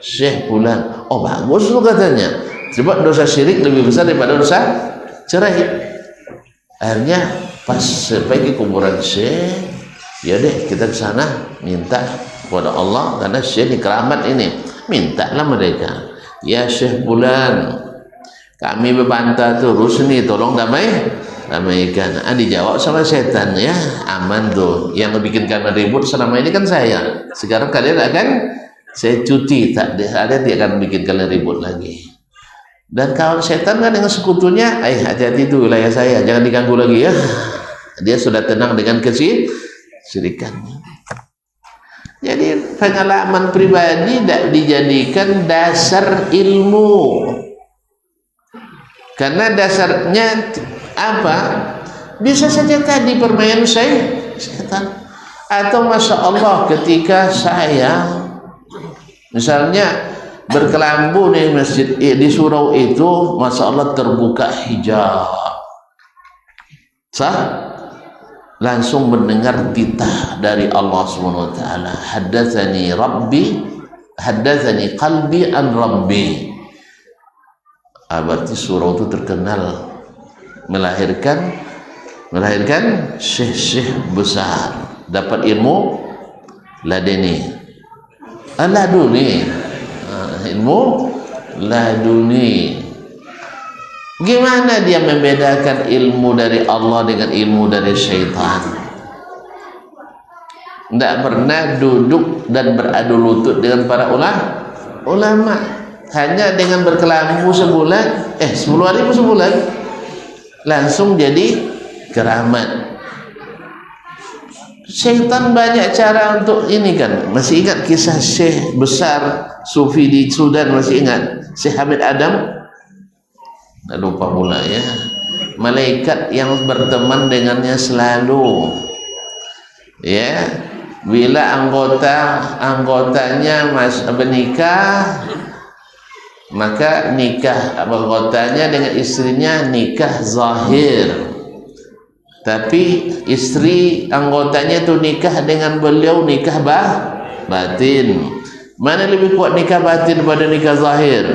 Syekh Fulan. Oh bagus lu katanya, sebab dosa syirik lebih besar daripada dosa cerai. Akhirnya pas sampai ke kuburan Syekh, ya deh kita ke sana minta kepada Allah, karena Syekh di keramat ini. Mintalah mereka, ya Syekh Fulan, kami berbantah terus nih, tolong damaikan. Dijawab sama setan, ya aman tuh, yang bikin kalian ribut selama ini kan saya, sekarang kalian akan saya cuti, tak ada dia akan bikin kalian ribut lagi. Dan kawan setan kan dengan sekutunya, hati-hati itu wilayah saya, jangan diganggu lagi ya. Dia sudah tenang dengan kesirikannya. Jadi pengalaman pribadi tidak dijadikan dasar ilmu. Karena dasarnya apa? Bisa saja tadi permainan setan. Atau masya Allah ketika saya misalnya berkelambu di masjid di surau itu, masya Allah terbuka hijab, sah, langsung mendengar titah dari Allah Subhanahu wa taala, haddatsani rabbi, haddatsani qalbi an rabbi. Berarti surau itu terkenal melahirkan syekh-syekh besar, dapat ilmu laduni, ilmu laduni. Gimana dia membedakan ilmu dari Allah dengan ilmu dari syaitan? Tidak pernah duduk dan beradu lutut dengan para ulama. Hanya dengan berkelambu sebulan, 10 hari sebulan, langsung jadi keramat. Syaitan banyak cara untuk ini kan. Masih ingat kisah syekh besar sufi di Sudan, masih ingat Syekh Hamid Adam? Tidak lupa pula ya. Malaikat yang berteman dengannya selalu, ya, bila anggotanya menikah, maka nikah anggotanya dengan istrinya nikah zahir, tapi istri anggotanya itu nikah dengan beliau nikah batin. Mana lebih kuat nikah batin daripada nikah zahir?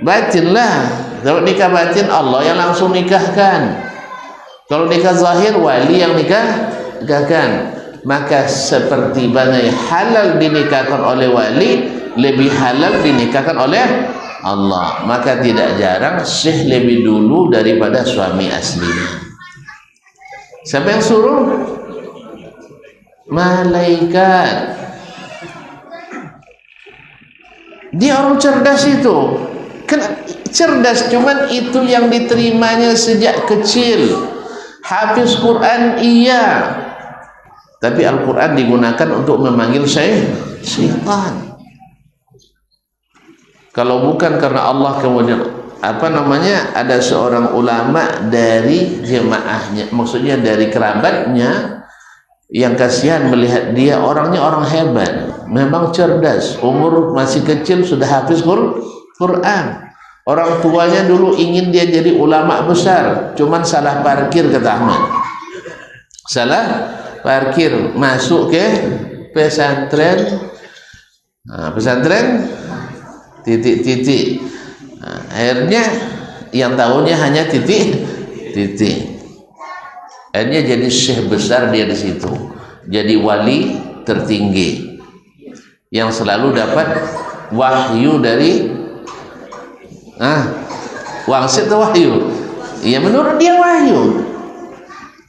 Batin lah. Kalau nikah batin Allah yang langsung nikahkan. Kalau nikah zahir wali yang nikahkan. Maka seperti mana halal dinikahkan oleh wali, lebih halal dinikahkan oleh Allah. Maka tidak jarang syekh lebih dulu daripada suami aslinya. Siapa yang suruh? Malaikat. Dia orang cerdas itu. Cerdas, cuman itu yang diterimanya sejak kecil. Hafiz Quran iya, tapi Al-Quran digunakan untuk memanggil syaitan. Kalau bukan karena Allah, kemudian ada seorang ulama dari jemaahnya, maksudnya dari kerabatnya, yang kasihan melihat dia orangnya orang hebat, memang cerdas, umur masih kecil sudah hafiz Quran. Orang tuanya dulu ingin dia jadi ulama besar, cuman salah parkir, kata Ahmad. Salah parkir, masuk ke pesantren. Pesantren titik-titik. Akhirnya yang tahunya hanya titik-titik. Akhirnya jadi syekh besar dia di situ, jadi wali tertinggi yang selalu dapat wahyu dari wangsit atau wahyu. Ya, menurut dia wahyu.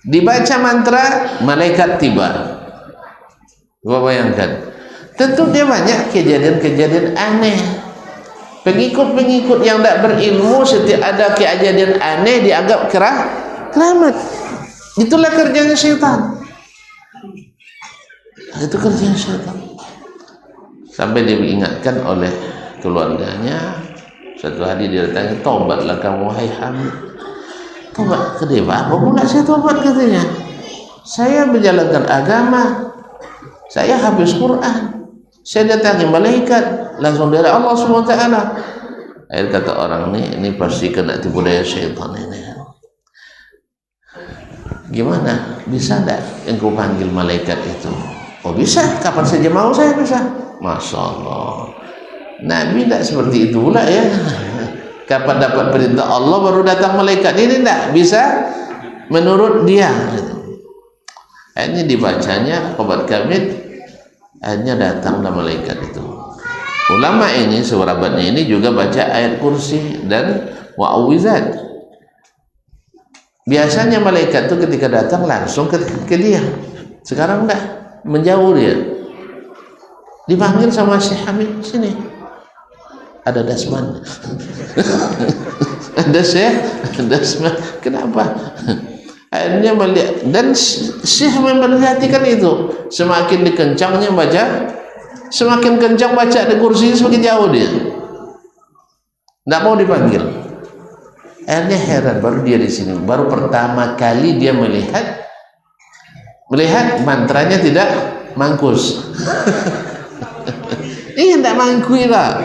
Dibaca mantra, malaikat tiba. Coba bayangkan. Tentu dia banyak kejadian-kejadian aneh. Pengikut-pengikut yang tidak berilmu, setiap ada kejadian aneh dianggap keramat. Itulah kerjanya syaitan. Itu kerjanya syaitan. Sampai dia diingatkan oleh keluarganya. Satu hari dia datang, tobatlah kamu, wahai Hamid. Tobat, kenapa? Apa pula saya tobat, katanya? Saya menjalankan agama, saya habis Quran, saya datangi malaikat langsung dari Allah SWT. Akhirnya kata orang ini pasti kena tipu daya syaitan ini. Gimana? Bisa enggak engkau panggil malaikat itu? Oh bisa, kapan saja mau saya bisa. Masya Allah. Nabi tidak seperti itu pula ya. Kapan dapat perintah Allah baru datang malaikat, ini tidak bisa menurut dia. Akhirnya dibacanya obat kamit, akhirnya datanglah malaikat itu. Ulama ini, sahabatnya ini juga baca ayat kursi dan wa'awizat. Biasanya malaikat itu ketika datang langsung ke dia. Sekarang enggak, menjauh dia. Dipanggil sama Syekh Hamid, sini. Ada Dasman. Ada Syekh Dasman. Kenapa? Akhirnya melihat, dan Syekh memperhatikan itu. Semakin dikencangnya baca, semakin kencang baca di kursi, semakin jauh dia. Enggak mau dipanggil. Akhirnya heran, baru dia di sini, baru pertama kali dia melihat mantranya tidak mangkus. Ini tidak mangkui lah.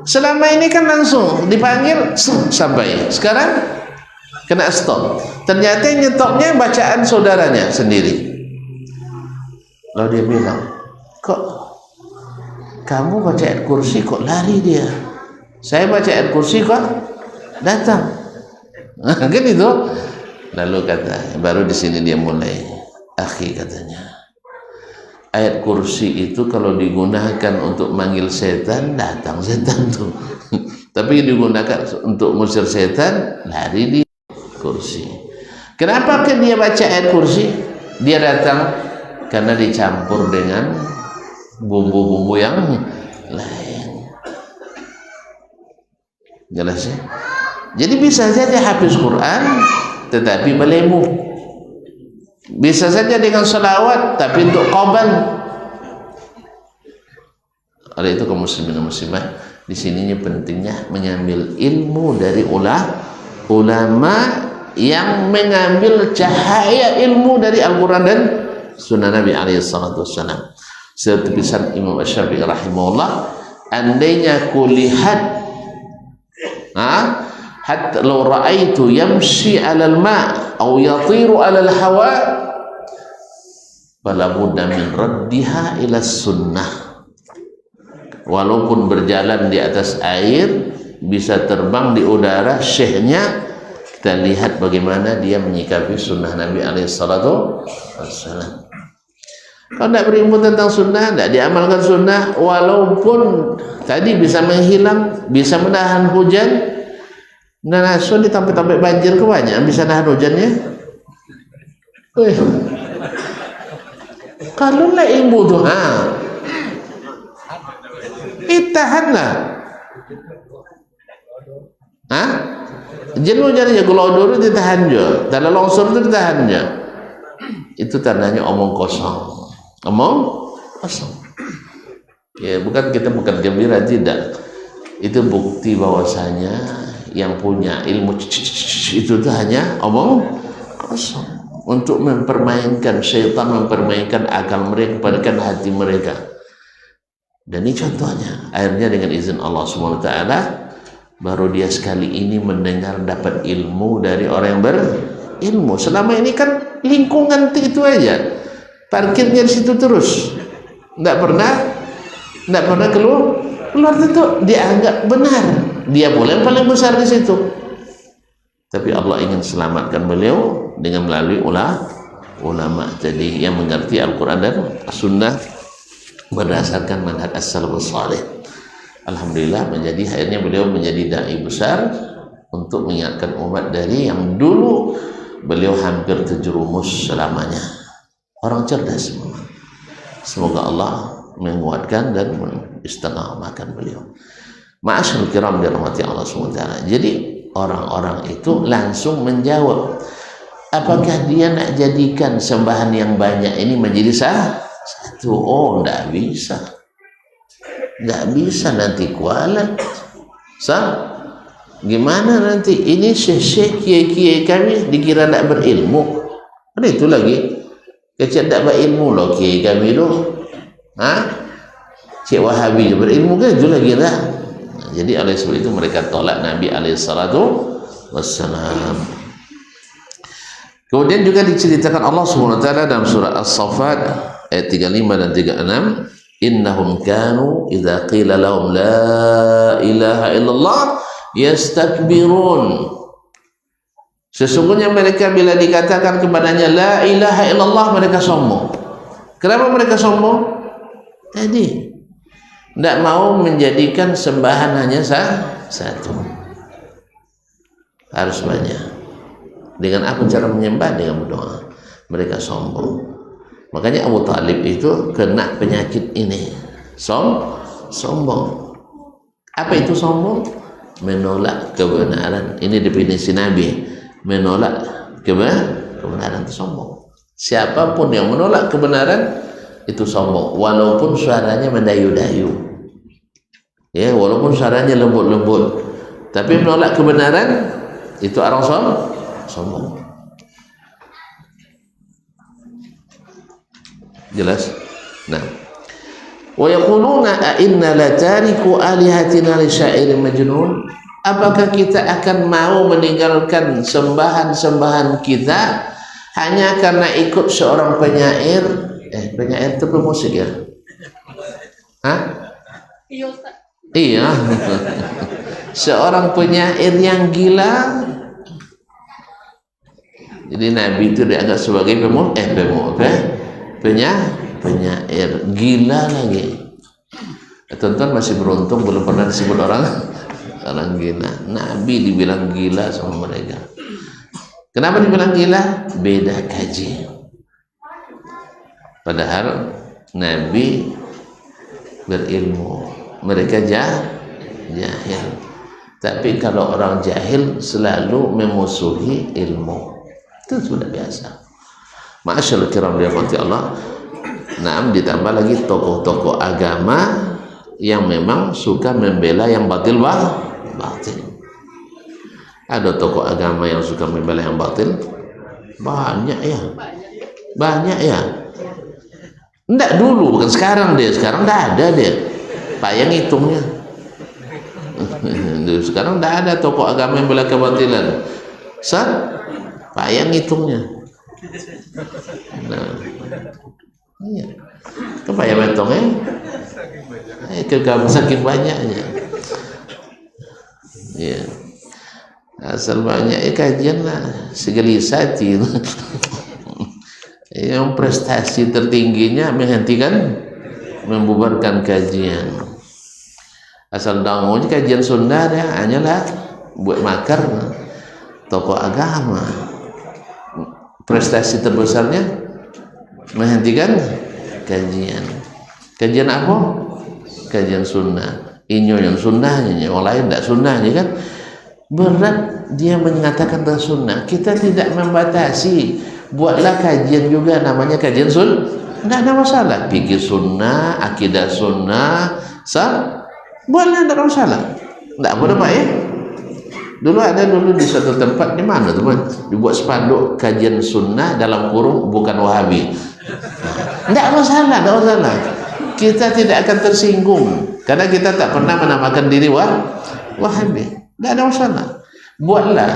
Selama ini kan langsung dipanggil sampai. Sekarang kena stop. Ternyata nyetopnya bacaan saudaranya sendiri. Lalu dia bilang, kok kamu baca ayat kursi kok lari dia? Saya baca ayat kursi kok datang. Kan itu. Lalu kata, baru di sini dia mulai, akhi, katanya, ayat kursi itu kalau digunakan untuk manggil setan, datang setan tuh. Tapi digunakan untuk ngusir setan, lari di kursi. Kenapa kan dia baca ayat kursi? Dia datang karena dicampur dengan bumbu-bumbu yang lain. Jelas ya? Jadi bisa saja hafiz Quran tetapi belemu. Bisa saja dengan salawat tapi untuk qaban. Oleh itu kaum muslimin dan muslimat, di sininya pentingnya mengambil ilmu dari ulama yang mengambil cahaya ilmu dari Al-Quran dan Sunnah Nabi SAW. Seperti pesan Imam Asy-Syafi'i rahimahullah, andainya kulihat hatta law ra'aitu yamshi 'ala al-ma' aw yatiru 'ala al-hawa fala budda min raddiha ila sunnah. Walaupun berjalan di atas air, bisa terbang di udara, syekhnya kita lihat bagaimana dia menyikapi sunnah Nabi SAW. Kalau tidak berilmu tentang sunnah, tidak diamalkan sunnah, walaupun tadi bisa menghilang, bisa menahan hujan. Nah, sunnah sampai banjir kebanyakan bisa nahan hujannya. Kalau lah ilmu tuh, itahanlah. Jenuh jadinya kalau dulu ditahan je, dalam longsor itu ditahan je. Itu tandanya omong kosong. Omong kosong. Ya, bukan gembira, tidak. Itu bukti bahwasanya yang punya ilmu itu hanya omong kosong untuk mempermainkan syaitan, mempermainkan akal mereka, mempermainkan hati mereka. Dan ini contohnya. Akhirnya dengan izin Allah SWT baru dia sekali ini mendengar dapat ilmu dari orang yang berilmu. Selama ini kan lingkungan itu aja, parkirnya di situ terus, tidak pernah keluar itu dianggap benar, dia boleh yang paling besar di situ. Tapi Allah ingin selamatkan beliau dengan melalui ulama jadi yang mengerti Al-Quran dan Sunnah berdasarkan manhaj as-salafus salih. Alhamdulillah akhirnya beliau menjadi dai besar untuk mengingatkan umat dari yang dulu beliau hampir terjerumus selamanya. Orang cerdas semua. Semoga Allah menguatkan dan mengistiqamahkan beliau. Ma'asyarul kiram dirahmati Allah SWT. Jadi orang-orang itu langsung menjawab, apakah dia nak jadikan sembahan yang banyak ini menjadi satu? Oh, tidak bisa. Tidak bisa, nanti kualat. Gimana nanti? Ini syekh kiai kami dikira tidak berilmu. Ada itu lagi. Kecil tidak berilmu loh kiai kami itu. Cik Wahabi berilmu kan itu lagi lah. Jadi oleh sebab itu mereka tolak Nabi alaihissalatu wassalam. Kemudian juga diceritakan Allah SWT dalam surah As-Saffat ayat 35 dan 36, innahum kanu idza qila lahum la ilaha illallah yastakbirun. Sesungguhnya mereka bila dikatakan kepadanya la ilaha illallah, mereka sombong. Kenapa mereka sombong? Tadi tidak mau menjadikan sembahan hanya satu, harus banyak. Dengan apa cara menyembah? Dengan berdoa. Mereka sombong. Makanya Abu Talib itu kena penyakit ini, sombong. Apa itu sombong? Menolak kebenaran. Ini definisi Nabi. Menolak kebenaran itu sombong. Siapapun yang menolak kebenaran itu sombong, walaupun suaranya mendayu-dayu, ya, walaupun suaranya lembut-lembut, tapi menolak kebenaran itu orang sombong. Jelas? Nah, wa yaquluna a inna la tariku alihatina li syairin majnun. Apakah kita akan mau meninggalkan sembahan-sembahan kita hanya karena ikut seorang penyair? Penyair itu pemusik ya? Iya. Seorang penyair yang gila. Jadi Nabi itu dianggap sebagai penyair gila lagi. Tonton masih beruntung belum pernah disebut orang gila. Nabi dibilang gila sama mereka. Kenapa dibilang gila? Beda kaji. Padahal Nabi berilmu, mereka jahil. Tapi kalau orang jahil selalu memusuhi ilmu, itu sudah biasa. Ma'asyarul kiram dirahmati Allah. Naam, ditambah lagi tokoh-tokoh agama yang memang suka membela yang batil. Ada tokoh agama yang suka membela yang batil? Banyak ya. Enggak dulu, bukan sekarang sekarang enggak ada payah ngitungnya. Sekarang enggak ada tokoh agama yang bela kebatilan. Payah ngitungnya. Nah, iya. Payah metongnya. Saking banyaknya. Iya. Asal banyak kajian lah, segelisati. Yang prestasi tertingginya membubarkan kajian. Asal dangunya kajian Sunda ya, hanyalah buat makar tokoh agama. Prestasi terbesarnya menghentikan kajian. Kajian apa? Kajian sunnah. Inyo yang sunnahnya, yang lain tidak sunnahnya kan. Berat dia mengatakan tentang sunnah. Kita tidak membatasi. Buatlah kajian juga namanya kajian sunnah, tidak ada masalah. Fikih sunnah, akidah sunnah, buatlah, tidak ada masalah. Tidak apa Pak ya. Dulu ada di suatu tempat di mana teman, dibuat spanduk kajian sunnah dalam kurung bukan Wahabi. Tidak masalah. Kita tidak akan tersinggung karena kita tak pernah menamakan diri Wahabi. Tidak ada masalah. Buatlah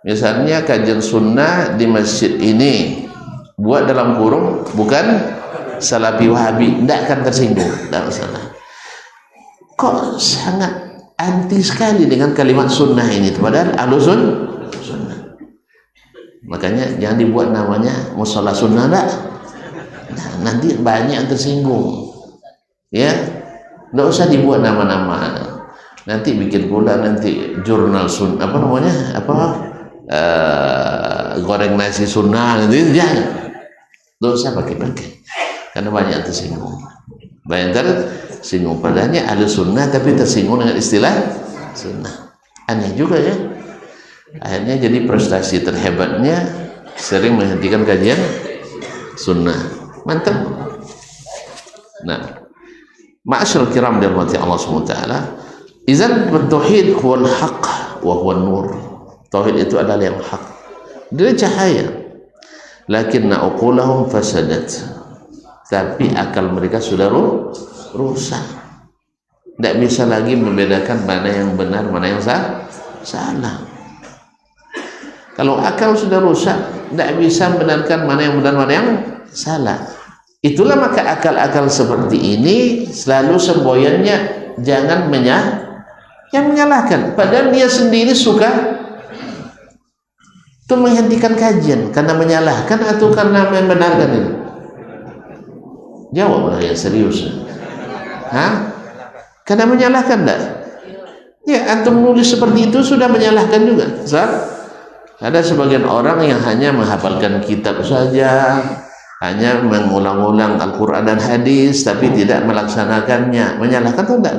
misalnya kajian sunnah di masjid ini, buat dalam kurung bukan Salafi Wahabi, tidak akan tersinggung, tidak masalah. Kok sangat anti sekali dengan kalimat sunnah ini, padahal ahlusun sunnah. Makanya jangan dibuat namanya musola sunnah, enggak. Nah, nanti banyak yang tersinggung. Ya, enggak usah dibuat nama-nama. Nanti bikin pula nanti jurnal sunnah, apa namanya? Goreng nasi sunnah nanti jangan. Enggak usah pakai-pakai. Karena banyak yang tersinggung. Banyak tersinggung padahal ahli sunnah tapi tersinggung dengan istilah sunnah. Aneh juga ya. Akhirnya jadi prestasi terhebatnya sering menghentikan kajian sunnah. Mantap. Nah, ma'asyarul kiram dirahmati Allah SWT, izan bertauhid huwal haq wa huwan nur. Tauhid itu adalah yang hak, dia cahaya. Lakinna uqulahum fasadat, tapi akal mereka sudah rusak. Tidak bisa lagi membedakan mana yang benar, mana yang salah. Kalau akal sudah rusak, tidak bisa membenarkan mana yang benar, mana yang salah. Itulah maka akal-akal seperti ini selalu semboyannya jangan menyalahkan. Padahal dia sendiri suka itu menghentikan kajian karena menyalahkan atau karena membenarkan ini. Jawablah yang serius. Karena menyalahkan enggak? Ya, antum nulis seperti itu sudah menyalahkan juga. Ada sebagian orang yang hanya menghafalkan kitab saja, hanya mengulang-ulang Al-Quran dan hadis, tapi tidak melaksanakannya. Menyalahkan atau enggak?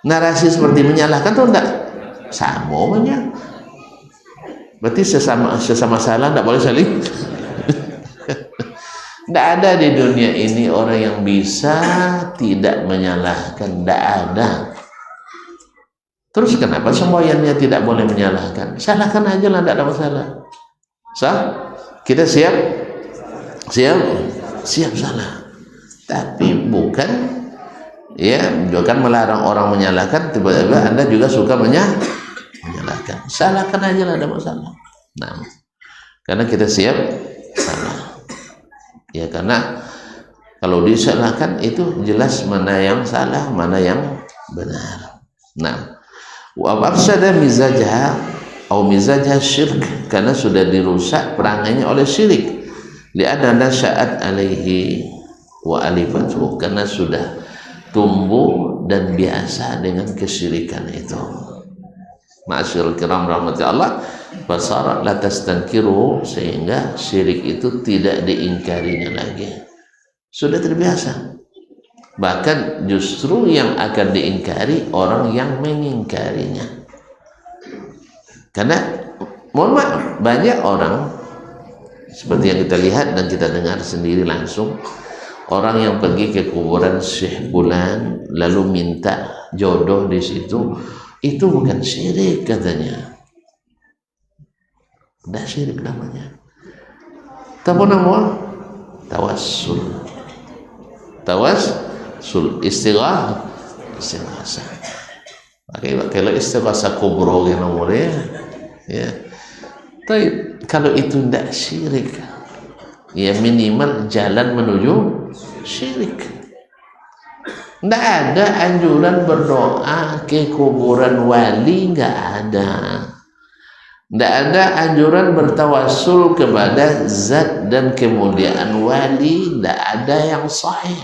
Narasi seperti menyalahkan atau enggak? Sama aja. Berarti sesama salah enggak boleh saling. Tidak ada di dunia ini orang yang bisa tidak menyalahkan, tidak ada. Terus kenapa semboyannya tidak boleh menyalahkan? Salahkan aja lah, tidak ada masalah. Kita siap salah. Tapi bukan melarang orang menyalahkan. Tiba-tiba Anda juga suka menyalahkan. Salahkan aja lah, tidak ada masalah. Nah, karena kita siap salah. Ya, karena kalau disalahkan itu jelas mana yang salah, mana yang benar. Nah, wa afsada mizajah atau mizajah syirk, karena sudah dirusak perangainya oleh syirik. Li'anna nasya'at alaihi wa alifatuhu, karena sudah tumbuh dan biasa dengan kesyirikan itu. Ma'asyiral kiram rahmati Allah, fasara la tastankiru, sehingga syirik itu tidak diingkarinya lagi. Sudah terbiasa. Bahkan justru yang akan diingkari orang yang mengingkarinya. Karena mohon maaf, banyak orang seperti yang kita lihat dan kita dengar sendiri langsung, orang yang pergi ke kuburan Syekh Fulan lalu minta jodoh di situ, itu bukan syirik katanya. Tidak syirik namanya. Tapi nama tawassul. Istighasah. Kalau istighasah kubro yang nomornya, ya. Tapi kalau itu tidak syirik, ya minimal jalan menuju syirik. Tidak ada anjuran berdoa ke kuburan wali, nggak ada. Tidak ada anjuran bertawassul kepada zat dan kemuliaan wali, tidak ada yang sahih.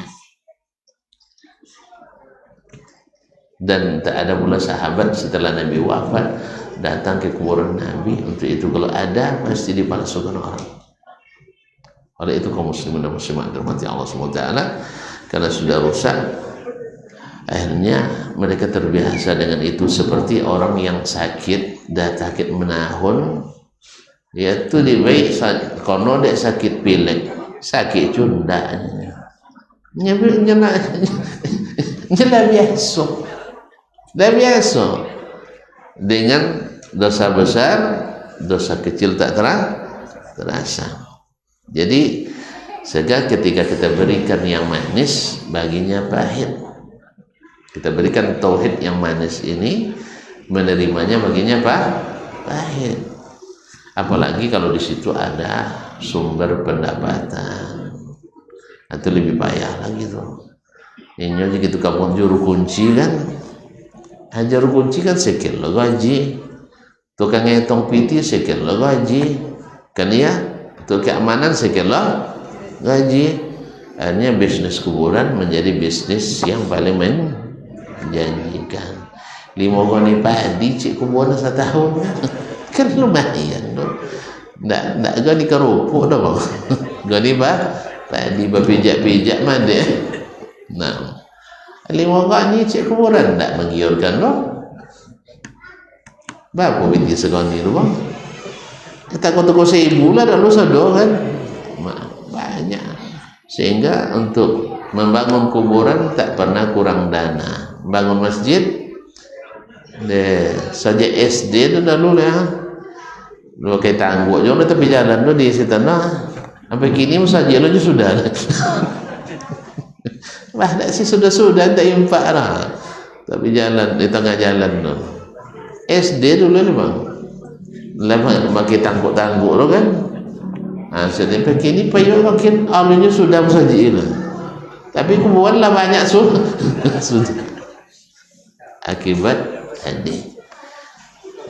Dan tak ada pula sahabat setelah Nabi wafat datang ke kuburan Nabi. Untuk itu kalau ada pasti dipalsukan orang. Oleh itu kaum muslimin dan muslimat dirahmati Allah SWT, karena sudah rusak, akhirnya mereka terbiasa dengan itu. Seperti orang yang sakit, dah sakit menahun, yaitu di baik kono dek sakit pilek, sakit cunda, nyela biasa. Dah biasa dengan dosa besar, dosa kecil tak terasa. Jadi sehingga ketika kita berikan yang manis, baginya pahit. Kita berikan tauhid yang manis ini, menerimanya baginya apa? Pahit. Apalagi kalau di situ ada sumber pendapatan, itu lebih payah lagi tuh. Ini aja gitu kamu juru kunci kan, juru kunci kan sekian lo gaji, tukang ngitung piti sekian lo gaji, kan ya, tukang keamanan sekian lo gaji. Akhirnya bisnis kuburan menjadi bisnis yang paling menjanjikan. 5 goni padi cik kuburan setahun kan lumayan no? Nggak goni kerupuk dah bang. Goni padi berpijak-pijak mana. Nah 5 goni cik kuburan nggak menggiurkan no? Berapa binti segoni tu bang? Kita kau 1,000 lah dah lu sedih kan? Banyak. Sehingga untuk membangun kuburan tak pernah kurang dana. Bangun masjid saja SD tu dulu ya, lu kayak tangguk je udah tepi jalan tu di situ nah, sampai kini masjid lu je sudah bah dah sih sudah tak impak lah, tapi jalan di tengah jalan tu SD dulu ni bang, lama makin tangguk tu kan. Sampai kini payah makin alunya sudah masjid lah, tapi kuburan lah banyak sudah akibat ini.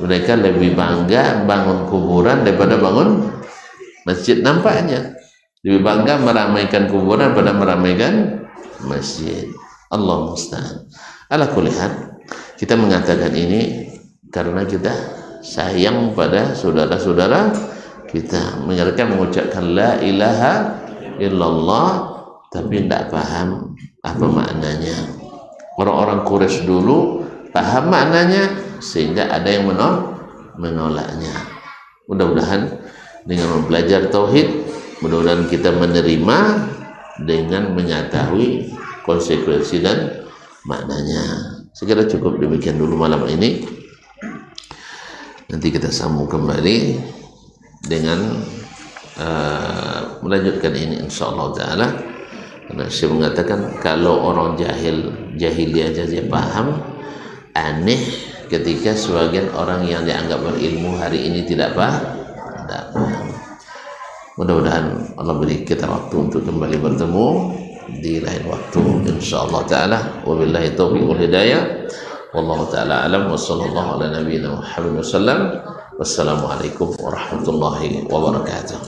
Mereka lebih bangga bangun kuburan daripada bangun masjid nampaknya. Lebih bangga meramaikan kuburan daripada meramaikan masjid. Allah musta'an. Ala kulli hal, kita mengatakan ini karena kita sayang pada saudara-saudara kita. Mereka mengucapkan la ilaha illallah tapi tidak paham apa maknanya. Orang-orang Quraisy dulu paham maknanya sehingga ada yang menolaknya. Mudah-mudahan dengan belajar tauhid, mudah-mudahan kita menerima dengan mengetahui konsekuensi dan maknanya. Segera cukup demikian dulu malam ini. Nanti kita sambung kembali dengan melanjutkan ini insyaallah taala. Karena saya mengatakan kalau orang jahiliyah saja paham, aneh ketika sebagian orang yang dianggap berilmu hari ini tidak paham. Mudah-mudahan Allah beri kita waktu untuk kembali bertemu di lain waktu insyaallah taala. Wabillahi taufiq wal hidayah. Wallahu taala alam wa sallallahu ala nabiyyina Muhammad wasallam. Wassalamualaikum warahmatullahi wabarakatuh.